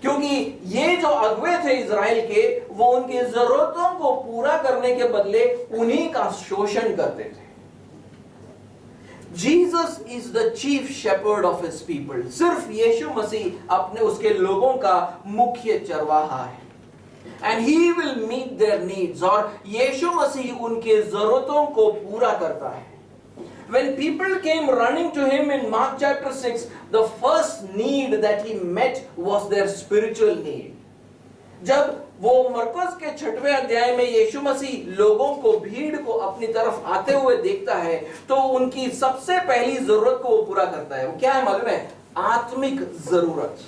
क्योंकि ये जो अगुवे थे इज़राइल के, वो उनकी जरूरतों को पूरा करने के बदले उन्हीं का शोषण करते थे. Jesus is the chief shepherd of his people. सिर्फ यीशु मसीह अपने उसके लोगों का मुख्य चरवाहा है. And he will meet their needs. और यीशु मसीह उनके जरूरतों को पूरा करता है. When people came running to him in Mark chapter 6, the first need that he met was their spiritual need. जब वो मरकुस के 6वें अध्याय में यीशु मसीह लोगों को, भीड़ को अपनी तरफ आते हुए देखता है, तो उनकी सबसे पहली जरूरत को वो पूरा करता है. वो क्या है मालूम है? आत्मिक जरूरत.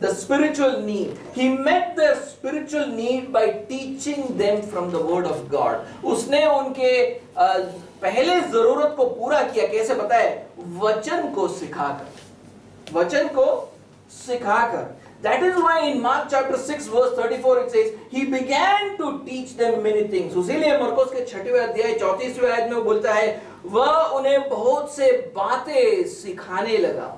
The spiritual need. He met their spiritual need by teaching them from the word of God. उसने उनके पहले जरूरत को पूरा किया. कैसे पता है? वचन को सिखाकर. वचन को सिखाकर. That is why in Mark chapter 6 verse 34 it says, he began to teach them many things. उसीलिए मरकुस के 6वें अध्याय 34वें आयत में वो बोलता है, वह उन्हें बहुत से बातें सिखाने लगा.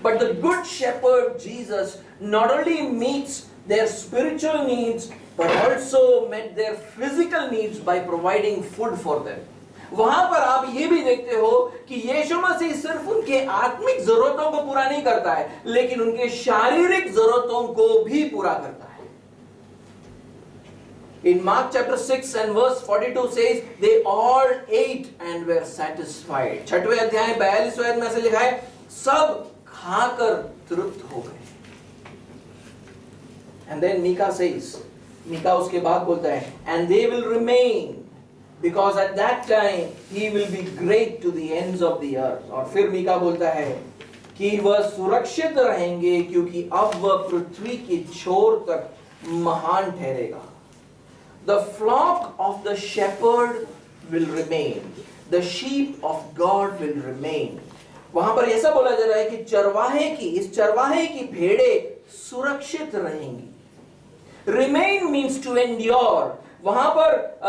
But the good shepherd Jesus not only meets their spiritual needs but also met their physical needs by providing food for them. वहां पर आप ये भी देखते हो कि यीशु मसीह सिर्फ उनके आत्मिक जरूरतों को पूरा नहीं करता है, लेकिन उनके शारीरिक जरूरतों को भी पूरा करता है. In Mark chapter 6 and verse 42 says, they all ate and were satisfied. 6वें अध्याय 42वें आयत में ऐसे लिखा है, सब खाकर तृप्त हो गए. And then Micah says, Micah उसके बाद बोलता है, and they will remain, because at that time he will be great to the ends of the earth. और फिर मीका बोलता है कि वह सुरक्षित रहेंगे क्योंकि अब वह पृथ्वी की छोर तक महान ठहरेगा. The flock of the shepherd will remain. The sheep of God will remain. वहां पर ऐसा बोला जा रहा है कि इस चरवाहे की भेड़ें सुरक्षित रहेंगी। Remain means to endure. वहां पर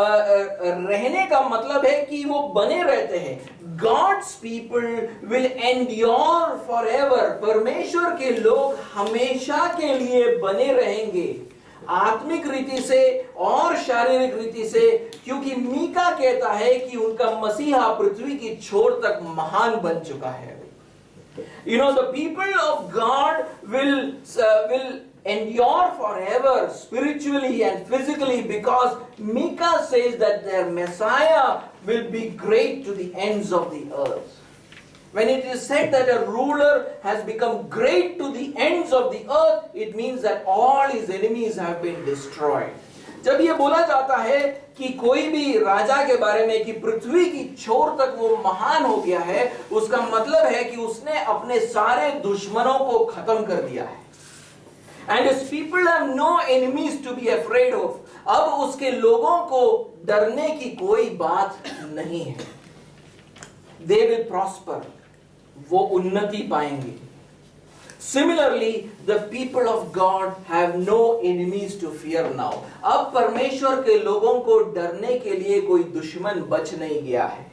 रहने का मतलब है कि वो बने रहते हैं। God's people will endure for ever. परमेश्वर के लोग हमेशा के लिए बने रहेंगे, आत्मिक रीति से और शारीरिक रीति से, क्योंकि मीका कहता है कि उनका मसीहा पृथ्वी की छोर तक महान बन चुका है। You know, the people of God will endure forever spiritually and physically, because Micah says that their Messiah will be great to the ends of the earth. When it is said that a ruler has become great to the ends of the earth, it means that all his enemies have been destroyed. जब ये बोला जाता है कि कोई भी राजा के बारे में कि पृथ्वी की छोर तक वो महान हो गया है, उसका मतलब है कि उसने अपने सारे दुश्मनों को खत्म कर दिया है। And his people have no enemies to be afraid of. अब उसके लोगों को डरने की कोई बात नहीं है। They will prosper. वो उन्नति पाएंगे। Similarly, the people of God have no enemies to fear now. अब परमेश्वर के लोगों को डरने के लिए कोई दुश्मन बच नहीं गया है।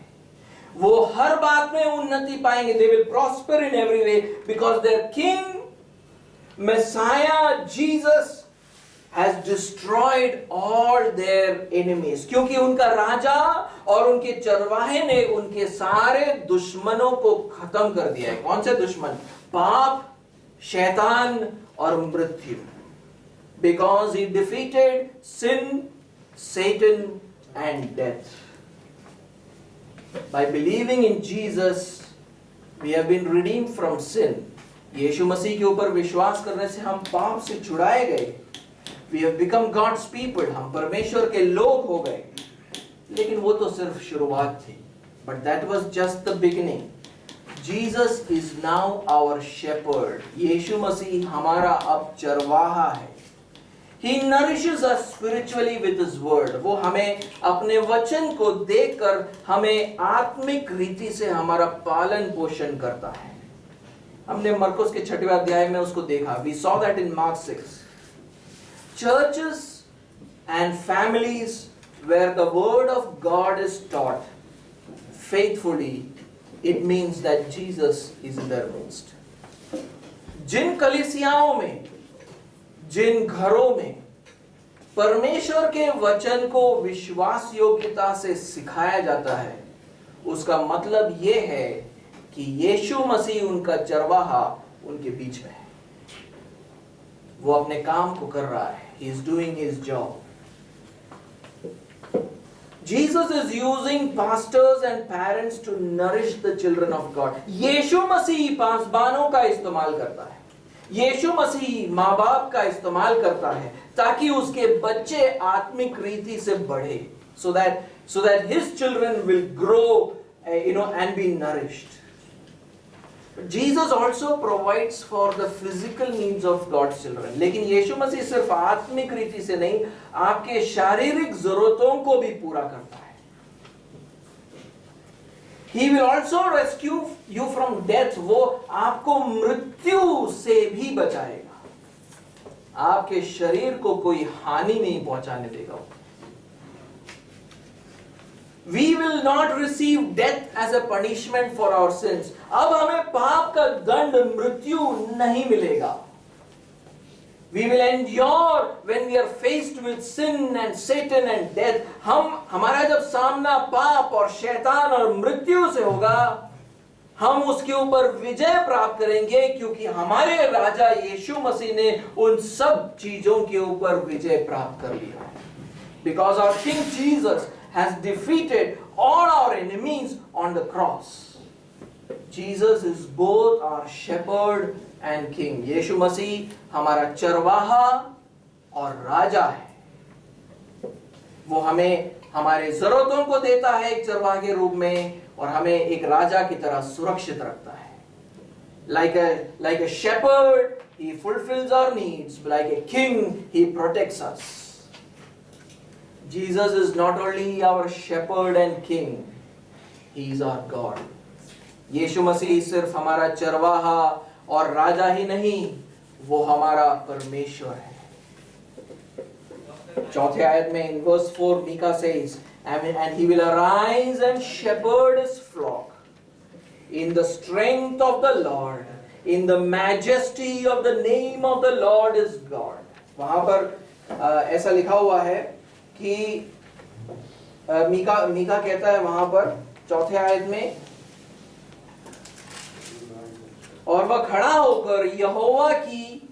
वो हर बात में उन्नति पाएंगे। They will prosper in every way because their king, Messiah Jesus, has destroyed all their enemies. क्योंकि उनका राजा और उनके चरवाहे ने उनके सारे दुश्मनों को खत्म कर दिया है। कौन से दुश्मन? पाप, शैतान और मृत्यु। Because he defeated sin, Satan and death. By believing in Jesus, we have been redeemed from sin. यीशु मसीह के ऊपर विश्वास करने से हम पाप से छुड़ाए गए। We have become God's people. हम परमेश्वर के लोग हो गए। लेकिन वो तो सिर्फ शुरुआत थी। But that was just the beginning. Jesus is now our shepherd. यीशु मसीह हमारा अब चरवाहा है। He nourishes us spiritually with His word. वो हमें अपने वचन को देकर हमें आत्मिक रीति से हमारा पालन पोषण करता है। हमने मरकुस के 6वें अध्याय में उसको देखा। We saw that in Mark 6. Churches and families where the word of God is taught faithfully, it means that Jesus is in their midst. जिन कलीसियाओं में, जिन घरों में परमेश्वर के वचन को विश्वास योग्यता से सिखाया जाता है, उसका मतलब यह है कि यीशु मसीह उनका चरवाहा उनके बीच में है। वो अपने काम को कर रहा है। He is doing his job. Jesus is using pastors and parents to nourish the children of God. यीशु मसीह पासबानों का इस्तेमाल करता है। यीशु मसीह माँ बाप का इस्तेमाल करता है ताकि उसके बच्चे आत्मिक रीति से बढ़े, so that his children will grow, and be nourished. Jesus also provides for the physical needs of God's children. लेकिन यीशु मसीह सिर्फ आत्मिक रीति से नहीं, आपके शारीरिक जरूरतों को भी पूरा करता है। He will also rescue you from death. वो आपको मृत्यु से भी बचाएगा। आपके शरीर को कोई हानि नहीं पहुंचाने देगा। We will not receive death as a punishment for our sins. अब हमें पाप का दंड मृत्यु नहीं मिलेगा। We will endure when we are faced with sin and Satan and death. हमारा जब सामना पाप और शैतान और मृत्यु से होगा, हम उसके ऊपर विजय प्राप्त करेंगे, क्योंकि हमारे राजा यीशु मसीह ने उन सब चीजों के ऊपर विजय प्राप्त कर लिया। Because our King Jesus has defeated all our enemies on the cross. Jesus is both our shepherd and king. यीशु मसीह हमारा चरवाहा और राजा है। वो हमें हमारे जरूरतों को देता है एक चरवाहे के रूप में, और हमें एक राजा की तरह सुरक्षित रखता है। Like a shepherd, he fulfills our needs. Like a king, he protects us. Jesus is not only our shepherd and king, he is our God. यीशु मसीह सिर्फ हमारा चरवाहा और राजा ही नहीं, वो हमारा परमेश्वर है। चौथे आयत में in verse 4 Mika says, and he will arise and shepherd his flock in the strength of the Lord, in the majesty of the name of the Lord is God. वहां पर ऐसा लिखा हुआ है कि मीका कहता है वहां पर चौथे आयत में, और वह खड़ा होकर यहोवा की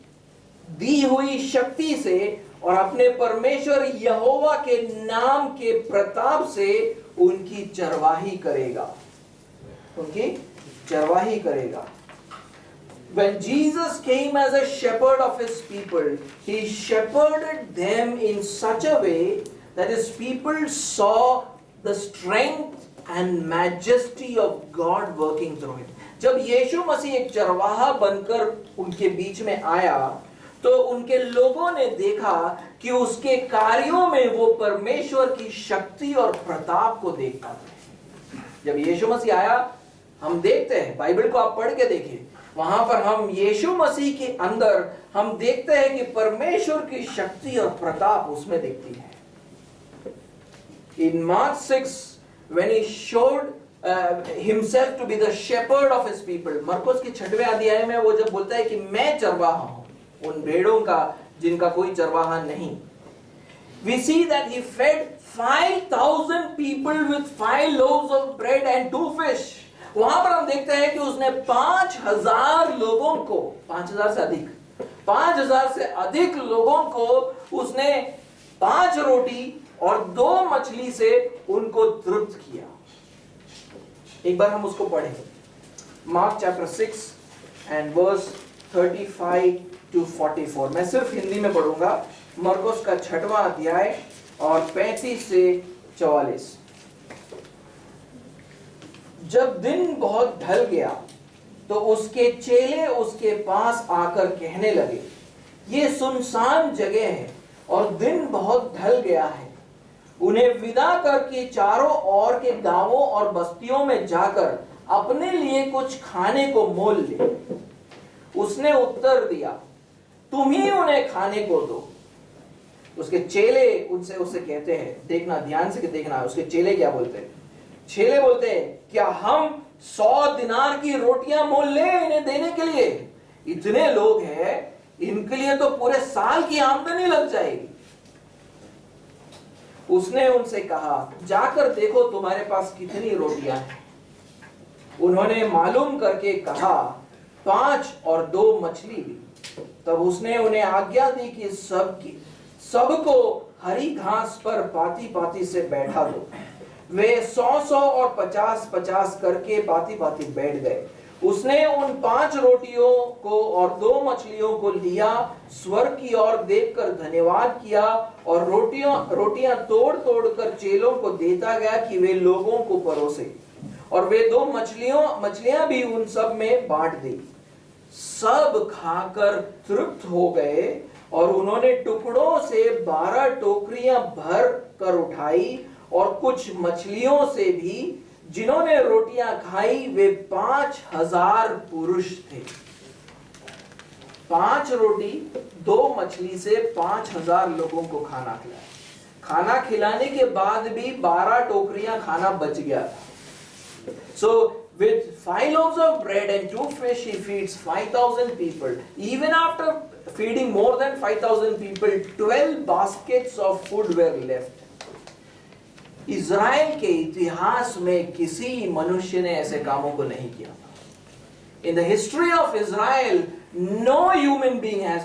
दी हुई शक्ति से और अपने परमेश्वर यहोवा के नाम के प्रताप से उनकी चरवाही करेगा, उनकी चरवाही करेगा। When Jesus came as a shepherd of his people, he shepherded them in such a way that his people saw the strength and majesty of God working through it. जब यीशु मसीह एक चरवाहा बनकर उनके बीच में आया, तो उनके लोगों ने देखा कि उसके कार्यों में वो परमेश्वर की शक्ति और प्रताप को देख पाते हैं। जब यीशु मसीह आया, हम देखते हैं, बाइबल को आप पढ़ के देखें, वहां पर हम यीशु मसीह के अंदर हम देखते हैं कि परमेश्वर की शक्ति और प्रताप उसमें दिखती है। In Mark 6, when he showed himself to be the shepherd of his people, मरकुस के 6वें अध्याय में वो जब बोलता है कि मैं चरवाहा हूं उन भेड़ों का जिनका कोई चरवाहा नहीं। We see that he fed 5,000 people with 5 loaves of bread and 2 fish. वहां पर हम देखते हैं कि उसने 5,000 लोगों को, 5,000 से अधिक, 5,000 से अधिक लोगों को उसने 5 रोटी और 2 मछली से उनको तृप्त किया। एक बार हम उसको पढ़ें, Mark chapter 6 and verse 35 to 44। मैं सिर्फ हिंदी में पढ़ूंगा, मरकुस का 6वां अध्याय और 35 से 44। जब दिन बहुत ढल गया तो उसके चेले उसके पास आकर कहने लगे, ये सुनसान जगह है और दिन बहुत ढल गया है, उन्हें विदा करके चारों ओर के गांवों और बस्तियों में जाकर अपने लिए कुछ खाने को मोल ले। उसने उत्तर दिया, तुम ही उन्हें खाने को दो। उसके चेले उससे कहते हैं, देखना ध्यान से देखना, उसके चेले क्या बोलते हैं? चेले बोलते हैं, क्या हम 100 दिनार की रोटियां मोल ले इन्हें देने के लिए? इतने लोग हैं, इनके लिए तो पूरे साल की आमदनी लग जाएगी। उसने उनसे कहा, जाकर देखो तुम्हारे पास कितनी रोटियां हैं। उन्होंने मालूम करके कहा, 5 और 2 मछली भी। तब उसने उन्हें आज्ञा दी कि सबको हरी घास पर पाती पाती से बैठा दो। वे 100 और 50 करके पाती पाती बैठ गए। उसने उन 5 रोटियों को और 2 मछलियों को लिया, स्वर्ग की ओर देखकर धन्यवाद किया और रोटियां तोड़ तोड़ कर चेलों को देता गया कि वे लोगों को परोसे, और वे 2 मछलियां भी उन सब में बांट दी। सब खाकर तृप्त हो गए और उन्होंने टुकड़ों से 12 टोकरियां भर कर उठाई, और कुछ मछलियों से भी जिन्होंने रोटियां खाई वे 5,000 पुरुष थे। 5 रोटी 2 मछली से 5,000 लोगों को खाना खिलाया। खाना खिलाने के बाद भी 12 टोकरियां खाना बच गया था। So with 5 loaves of bread and 2 fish he feeds 5,000 people. Even after feeding more than 5,000 people, 12 baskets of food were left. Israel के इतिहास में किसी मनुष्य ने ऐसे कामों को नहीं किया। In the history of Israel, no human being has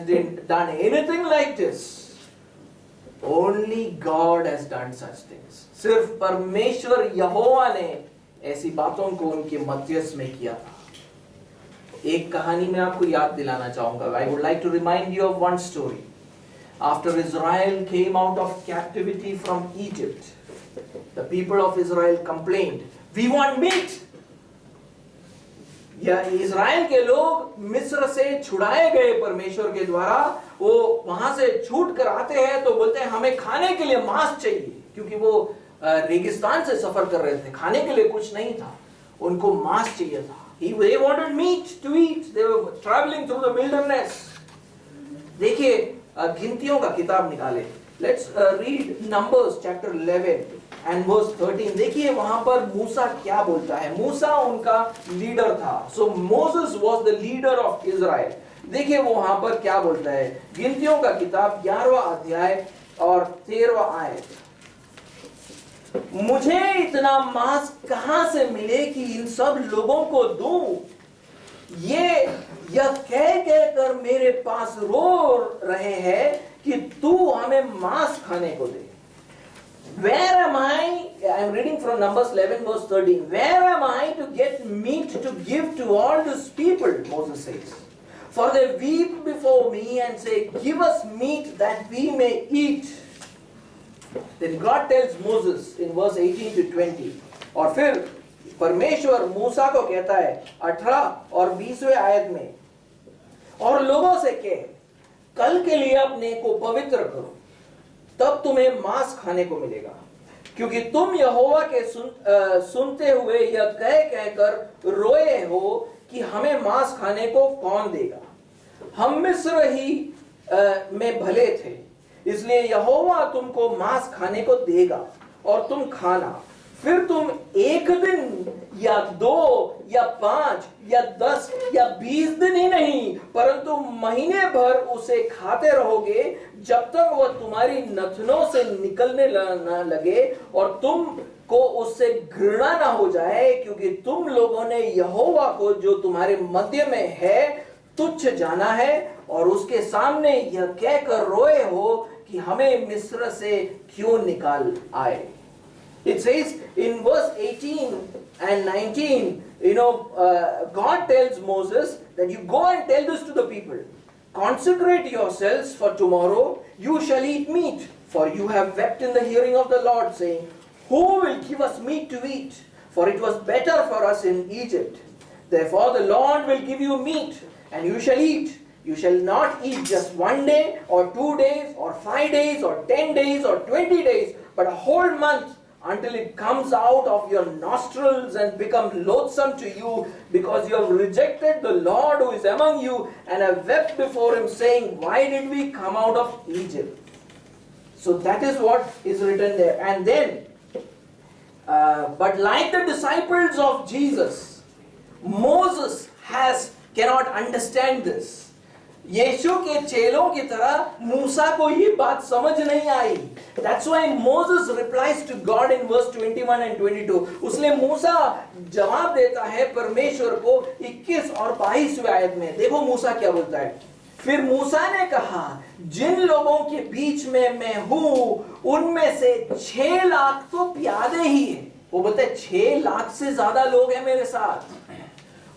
done anything like this. Only God has done such things. सिर्फ परमेश्वर यहोवा ने ऐसी बातों को उनके मध्यस्थ में किया था। एक कहानी में आपको याद दिलाना चाहूंगा। I would like to remind you of one story. After Israel came out of captivity from Egypt, the people of Israel complained, "We want meat." या इज़राइल के लोग मिस्र से छुड़ाए गए परमेश्वर के द्वारा, वो वहां से छूट कर आते हैं तो बोलते हैं हमें खाने के लिए मांस चाहिए, क्योंकि वो रेगिस्तान से सफर कर रहे थे, खाने के लिए कुछ नहीं था, उनको मांस चाहिए था। They wanted meat to eat. They were traveling through the wilderness. देखिए गिनतियों का किताब निकाले. Let's read Numbers chapter 11 and verse 13. देखिए वहां पर मूसा क्या बोलता है. मूसा उनका लीडर था. So Moses was the leader of Israel. देखिए वो वहां पर क्या बोलता है. गिनतियों का किताब 11वां अध्याय और 13वां आयत. मुझे इतना मांस कहां से मिले कि इन सब लोगों को दूं. ये यह कह कर मेरे पास रो रहे हैं कि तू हमें मांस खाने को दे. Where am I? I am reading from Numbers 11 verse 13. Where am I to get meat to give to all these people? Moses says. For they weep before me and say, give us meat that we may eat. Then God tells Moses in verse 18 to 20. और फिर परमेश्वर मूसा को कहता है 18 और 20वें आयत में, और लोगों से कह, कल के लिए अपने को पवित्र करो, तब तुम्हें मांस खाने को मिलेगा. क्योंकि तुम यहोवा के सुनते हुए यह कह कर रोए हो कि हमें मांस खाने को कौन देगा. हम मिस्र ही में भले थे, इसलिए यहोवा तुमको मांस खाने को देगा और तुम खाना. फिर तुम एक दिन या 2 या 5 या 10 या 20 दिन ही नहीं, परंतु महीने भर उसे खाते रहोगे, जब तक वह तुम्हारी नथनों से निकलने न लगे और तुम को उससे घृणा ना हो जाए. क्योंकि तुम लोगों ने यहोवा को जो तुम्हारे मध्य में है तुच्छ जाना है और उसके सामने यह कहकर रोए हो कि हमें मिस्र से क्यों निकाल आए. It says in verse 18 and 19, God tells Moses that you go and tell this to the people. Consecrate yourselves, for tomorrow you shall eat meat. For you have wept in the hearing of the Lord, saying, who will give us meat to eat? For it was better for us in Egypt. Therefore the Lord will give you meat, and you shall eat. You shall not eat just 1 day, or 2 days, or 5 days, or 10 days, or 20 days, but a whole month, until it comes out of your nostrils and become loathsome to you, because you have rejected the Lord who is among you, and have wept before him, saying, why did we come out of Egypt? So that is what is written there. And then, but like the disciples of Jesus, Moses cannot understand this. यीशु के चेलों की तरह मूसा को ये बात समझ नहीं आई. That's why Moses replies to God in verse 21 and 22. उसने मूसा जवाब देता है परमेश्वर को 21 और 22वें आयत में. देखो मूसा क्या बोलता है. फिर मूसा ने कहा, जिन लोगों के बीच में मैं हूं उनमें से 6 लाख तो प्यादे ही हैं. वो बोलता है 6 लाख से ज्यादा लोग हैं मेरे साथ.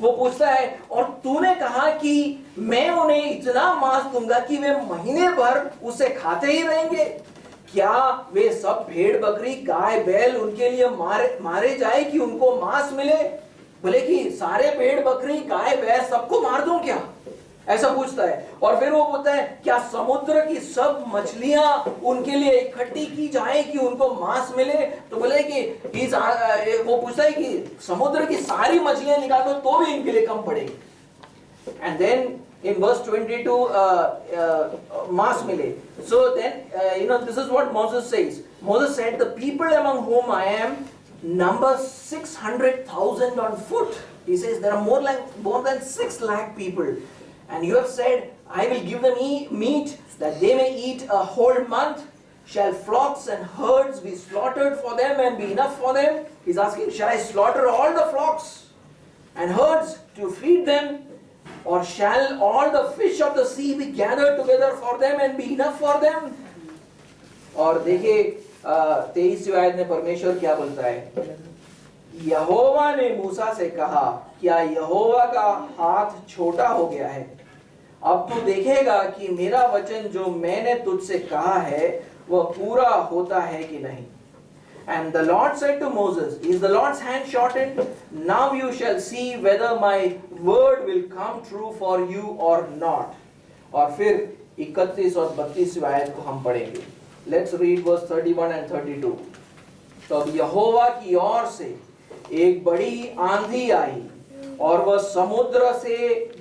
वो पूछता है, और तूने कहा कि मैं उन्हें इतना मांस दूंगा कि वे महीने भर उसे खाते ही रहेंगे. क्या वे सब भेड़ बकरी गाय बैल उनके लिए मारे जाए कि उनको मांस मिले? बोले कि सारे भेड़ बकरी गाय बैल सबको मार दूं क्या? ऐसा पूछता है. और फिर वो बोलता है, क्या समुद्र की सब मछलियां उनके लिए इकट्ठी की जाए कि उनको मांस मिले? तो बोले कि वो पूछता है कि समुद्र की सारी मछलियां निकाल दो तो भी इनके लिए कम पड़ेगी. And then in verse 22 mass mile. So then this is what Moses says. Moses said, the people among whom I am number 600,000 on foot. He says there are more than 6 lakh people, and you have said, I will give them meat that they may eat a whole month. Shall flocks and herds be slaughtered for them and be enough for them? He's asking, shall I slaughter all the flocks and herds to feed them? Or shall all the fish of the sea be gathered together for them and be enough for them? और देखिए 23वीं आयत में परमेश्वर क्या बोलता है. यहोवा ने मूसा से कहा, क्या यहोवा का हाथ छोटा हो गया है? अब तू देखेगा कि मेरा वचन जो मैंने तुझसे कहा है वह पूरा होता है कि नहीं. And the Lord said to Moses, is the Lord's hand shortened? Now you shall see whether my word will come true for you or not. और फिर 31 और 32 आयत को हम पढ़ेंगे. Let's read verse 31 and 32. तो अब यहोवा की ओर से एक बड़ी आंधी आई और वह समुद्र से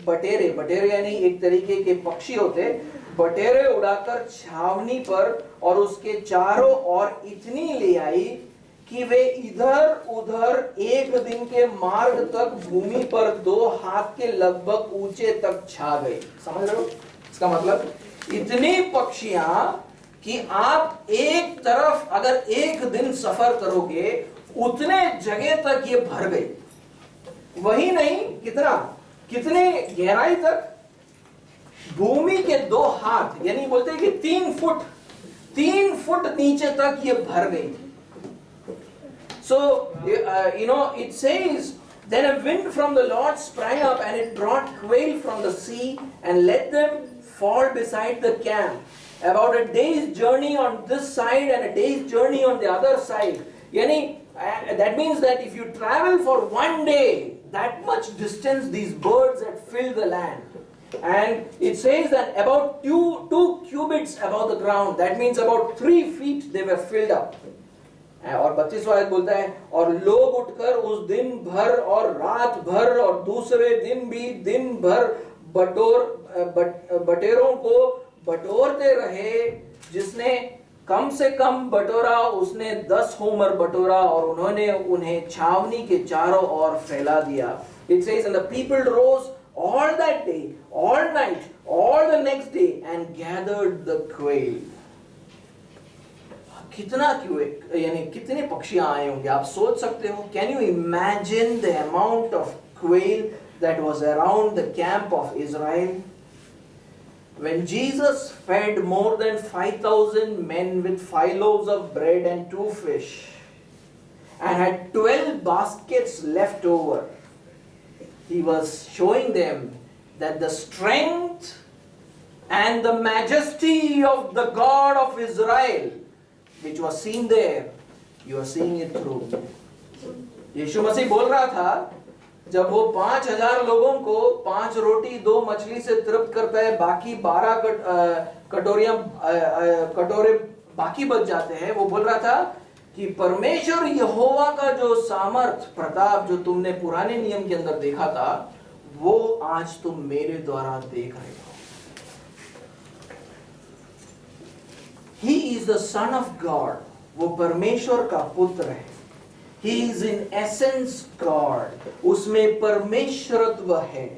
बटेरे, बटेरे यानी एक तरीके के पक्षी होते, बटेरे उड़ाकर छावनी पर और उसके चारों ओर इतनी ले आई कि वे इधर उधर एक दिन के मार्ग तक भूमि पर 2 हाथ के लगभग ऊंचे तक छा गई। समझ रहे हो इसका मतलब? इतनी पक्षियां कि आप एक तरफ अगर एक दिन सफर करोगे उतने जगह तक ये भर गई। वही नहीं, कितने गहराई तक? भूमि के 2 हाथ, यानी बोलते हैं कि 3 फुट नीचे तक ये भर गई। So, it says, then a wind from the Lord sprang up and it brought quail from the sea and let them fall beside the camp, about a day's journey on this side and a day's journey on the other side. Yani, that means that if you travel for 1 day, that much distance these birds had filled the land. And it says that about 2 cubits above the ground, that means about 3 feet they were filled up. और 32वां आयत बोलता है, और लोग उठकर उस दिन भर और रात भर और दूसरे दिन भी दिन भर बटेरों को बटोरते रहे। जिसने कम से कम बटोरा उसने 10 होमर बटोरा और उन्होंने उन्हें छावनी के चारों ओर फैला दिया। It says, and the people rose all that day, all night, all the next day and gathered the quail. कितना यानी कितने पक्षियां आए होंगे आप सोच सकते हो? Can you imagine the amount of quail that was around the camp of Israel? When Jesus fed more than 5,000 men with 5 loaves of bread and 2 fish and had 12 baskets left over, he was showing them that the strength and the majesty of the God of Israel, which was seen there, you are seeing it through. यीशु मसीह बोल रहा था, जब वो 5,000 लोगों को 5 रोटी 2 मछली से तृप्त करता है, बाकी 12 कटोरे बाकी बच जाते हैं, वो बोल रहा था कि परमेश्वर यहोवा का जो सामर्थ प्रताप जो तुमने पुराने नियम के अंदर देखा था, वो आज तुम मेरे द्वारा देख रहे हो। He is the Son of God. वो परमेश्वर का पुत्र है। He is in essence God. उसमें परमेश्वरत्व है।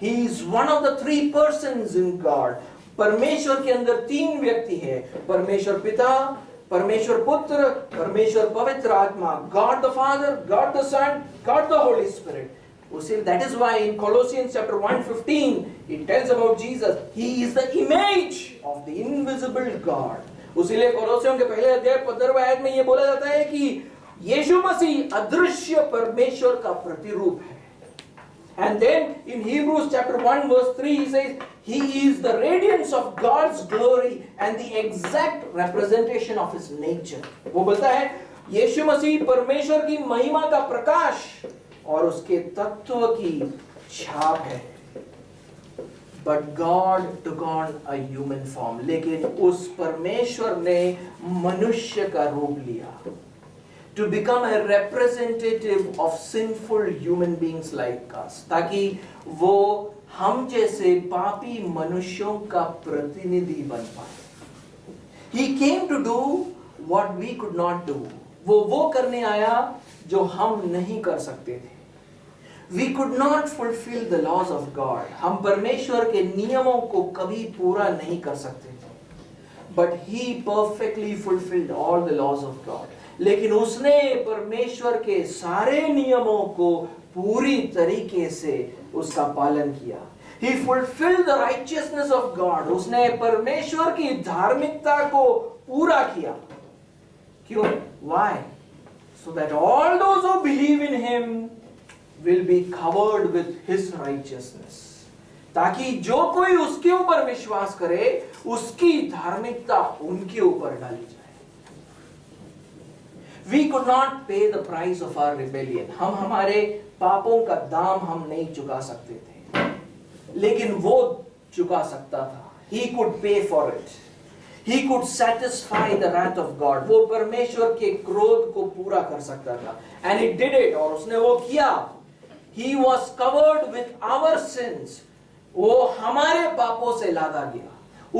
He is one of the 3 persons in God. परमेश्वर के अंदर 3 व्यक्ति है, परमेश्वर पिता, परमेश्वर पुत्र, परमेश्वर पवित्र आत्मा। God the Father, God the Son, God the Holy Spirit. That is why in Colossians chapter 1:15 it tells about Jesus. He is the image of the invisible God. उसीलिए कोलोसियों के पहले अध्याय 15वें आयत में ये बोला जाता है कि यीशु मसीह अदृश्य परमेश्वर का प्रतिरूप है। And then in Hebrews chapter 1 verse 3 he says he is the radiance of God's glory and the exact representation of his nature. वो बोलता है यीशु मसीह परमेश्वर की महिमा का प्रकाश और उसके तत्व की छाप है। But God took on a human form. लेकिन उस परमेश्वर ने मनुष्य का रूप लिया। To become a representative of sinful human beings like us. ताकि वो हम जैसे पापी मनुष्यों का प्रतिनिधि बन पाए। He came to do what we could not do. वो करने आया जो हम नहीं कर सकते थे। We could not fulfill the laws of God. हम परमेश्वर के नियमों को कभी पूरा नहीं कर सकते थे। But he perfectly fulfilled all the laws of God. लेकिन उसने परमेश्वर के सारे नियमों को पूरी तरीके से उसका पालन किया। He fulfilled the righteousness of God. उसने परमेश्वर की धार्मिकता को पूरा किया। क्यों? Why? So that all those who believe in him will be covered with his righteousness. ताकि जो कोई उसके ऊपर विश्वास करे, उसकी धार्मिकता उनके ऊपर डाली जाए। We could not pay the price of our rebellion. हम हमारे पापों का दाम हम नहीं चुका सकते थे, लेकिन वो चुका सकता था। He could pay for it. He could satisfy the wrath of God. वो परमेश्वर के क्रोध को पूरा कर सकता था। And he did it. और उसने वो किया। He was covered with our sins. वो हमारे पापों से लादा गया,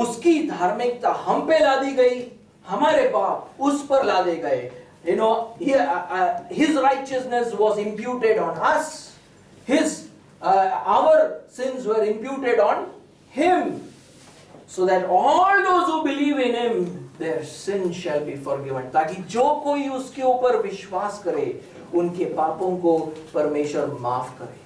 उसकी धार्मिकता हम पे लादी गई, हमारे पाप उस पर लादे गए. You know, his righteousness was imputed on us. Our sins were imputed on him, so that all those who believe in him, their sins shall be forgiven. ताकि जो कोई उसके ऊपर विश्वास करे, उनके पापों को परमेश्वर माफ करे.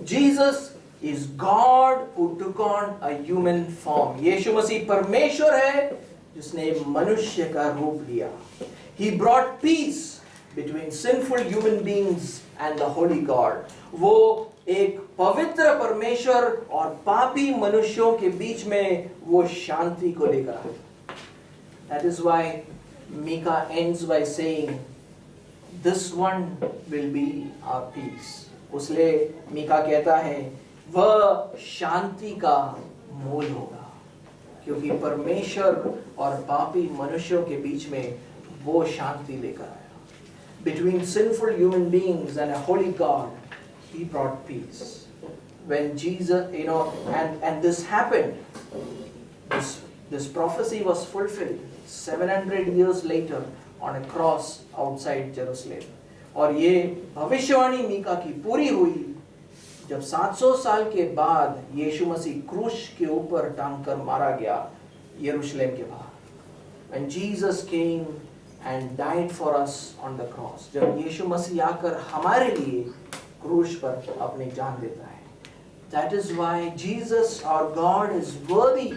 Jesus is God who took on a human form. यीशु मसीह परमेश्वर है जिसने मनुष्य का रूप लिया. He brought peace between sinful human beings and the holy God. वो एक पवित्र परमेश्वर और पापी मनुष्यों के बीच में वो शांति को लेकर आया. That is why Micah ends by saying, "This one will be our peace." उसलिए Mika कहता है वह शांति का मूल होगा, क्योंकि परमेश्वर और पापी मनुष्यों के बीच में वो शांति लेकर आया. Between sinful human beings and a holy God, he brought peace. When Jesus, and this happened, this prophecy was fulfilled 700 years later on a cross outside Jerusalem. और ये भविष्यवाणी मीका की पूरी हुई जब 700 साल के बाद यीशु मसीह क्रूस के ऊपर टांग कर मारा गया यरूशलेम के बाहर. When Jesus came and died for us on the cross, जब यीशु मसीह आकर हमारे लिए क्रूस पर अपनी जान देता है. That is why Jesus, our God, is worthy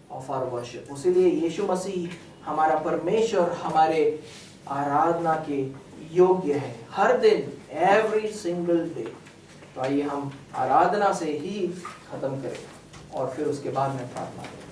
of our worship. उसीलिए यीशु मसीह हमारा परमेश्वर हमारे आराधना के योग्य है हर दिन, every single day. तो आइए हम आराधना से ही खत्म करें और फिर उसके बाद में प्रार्थना करें.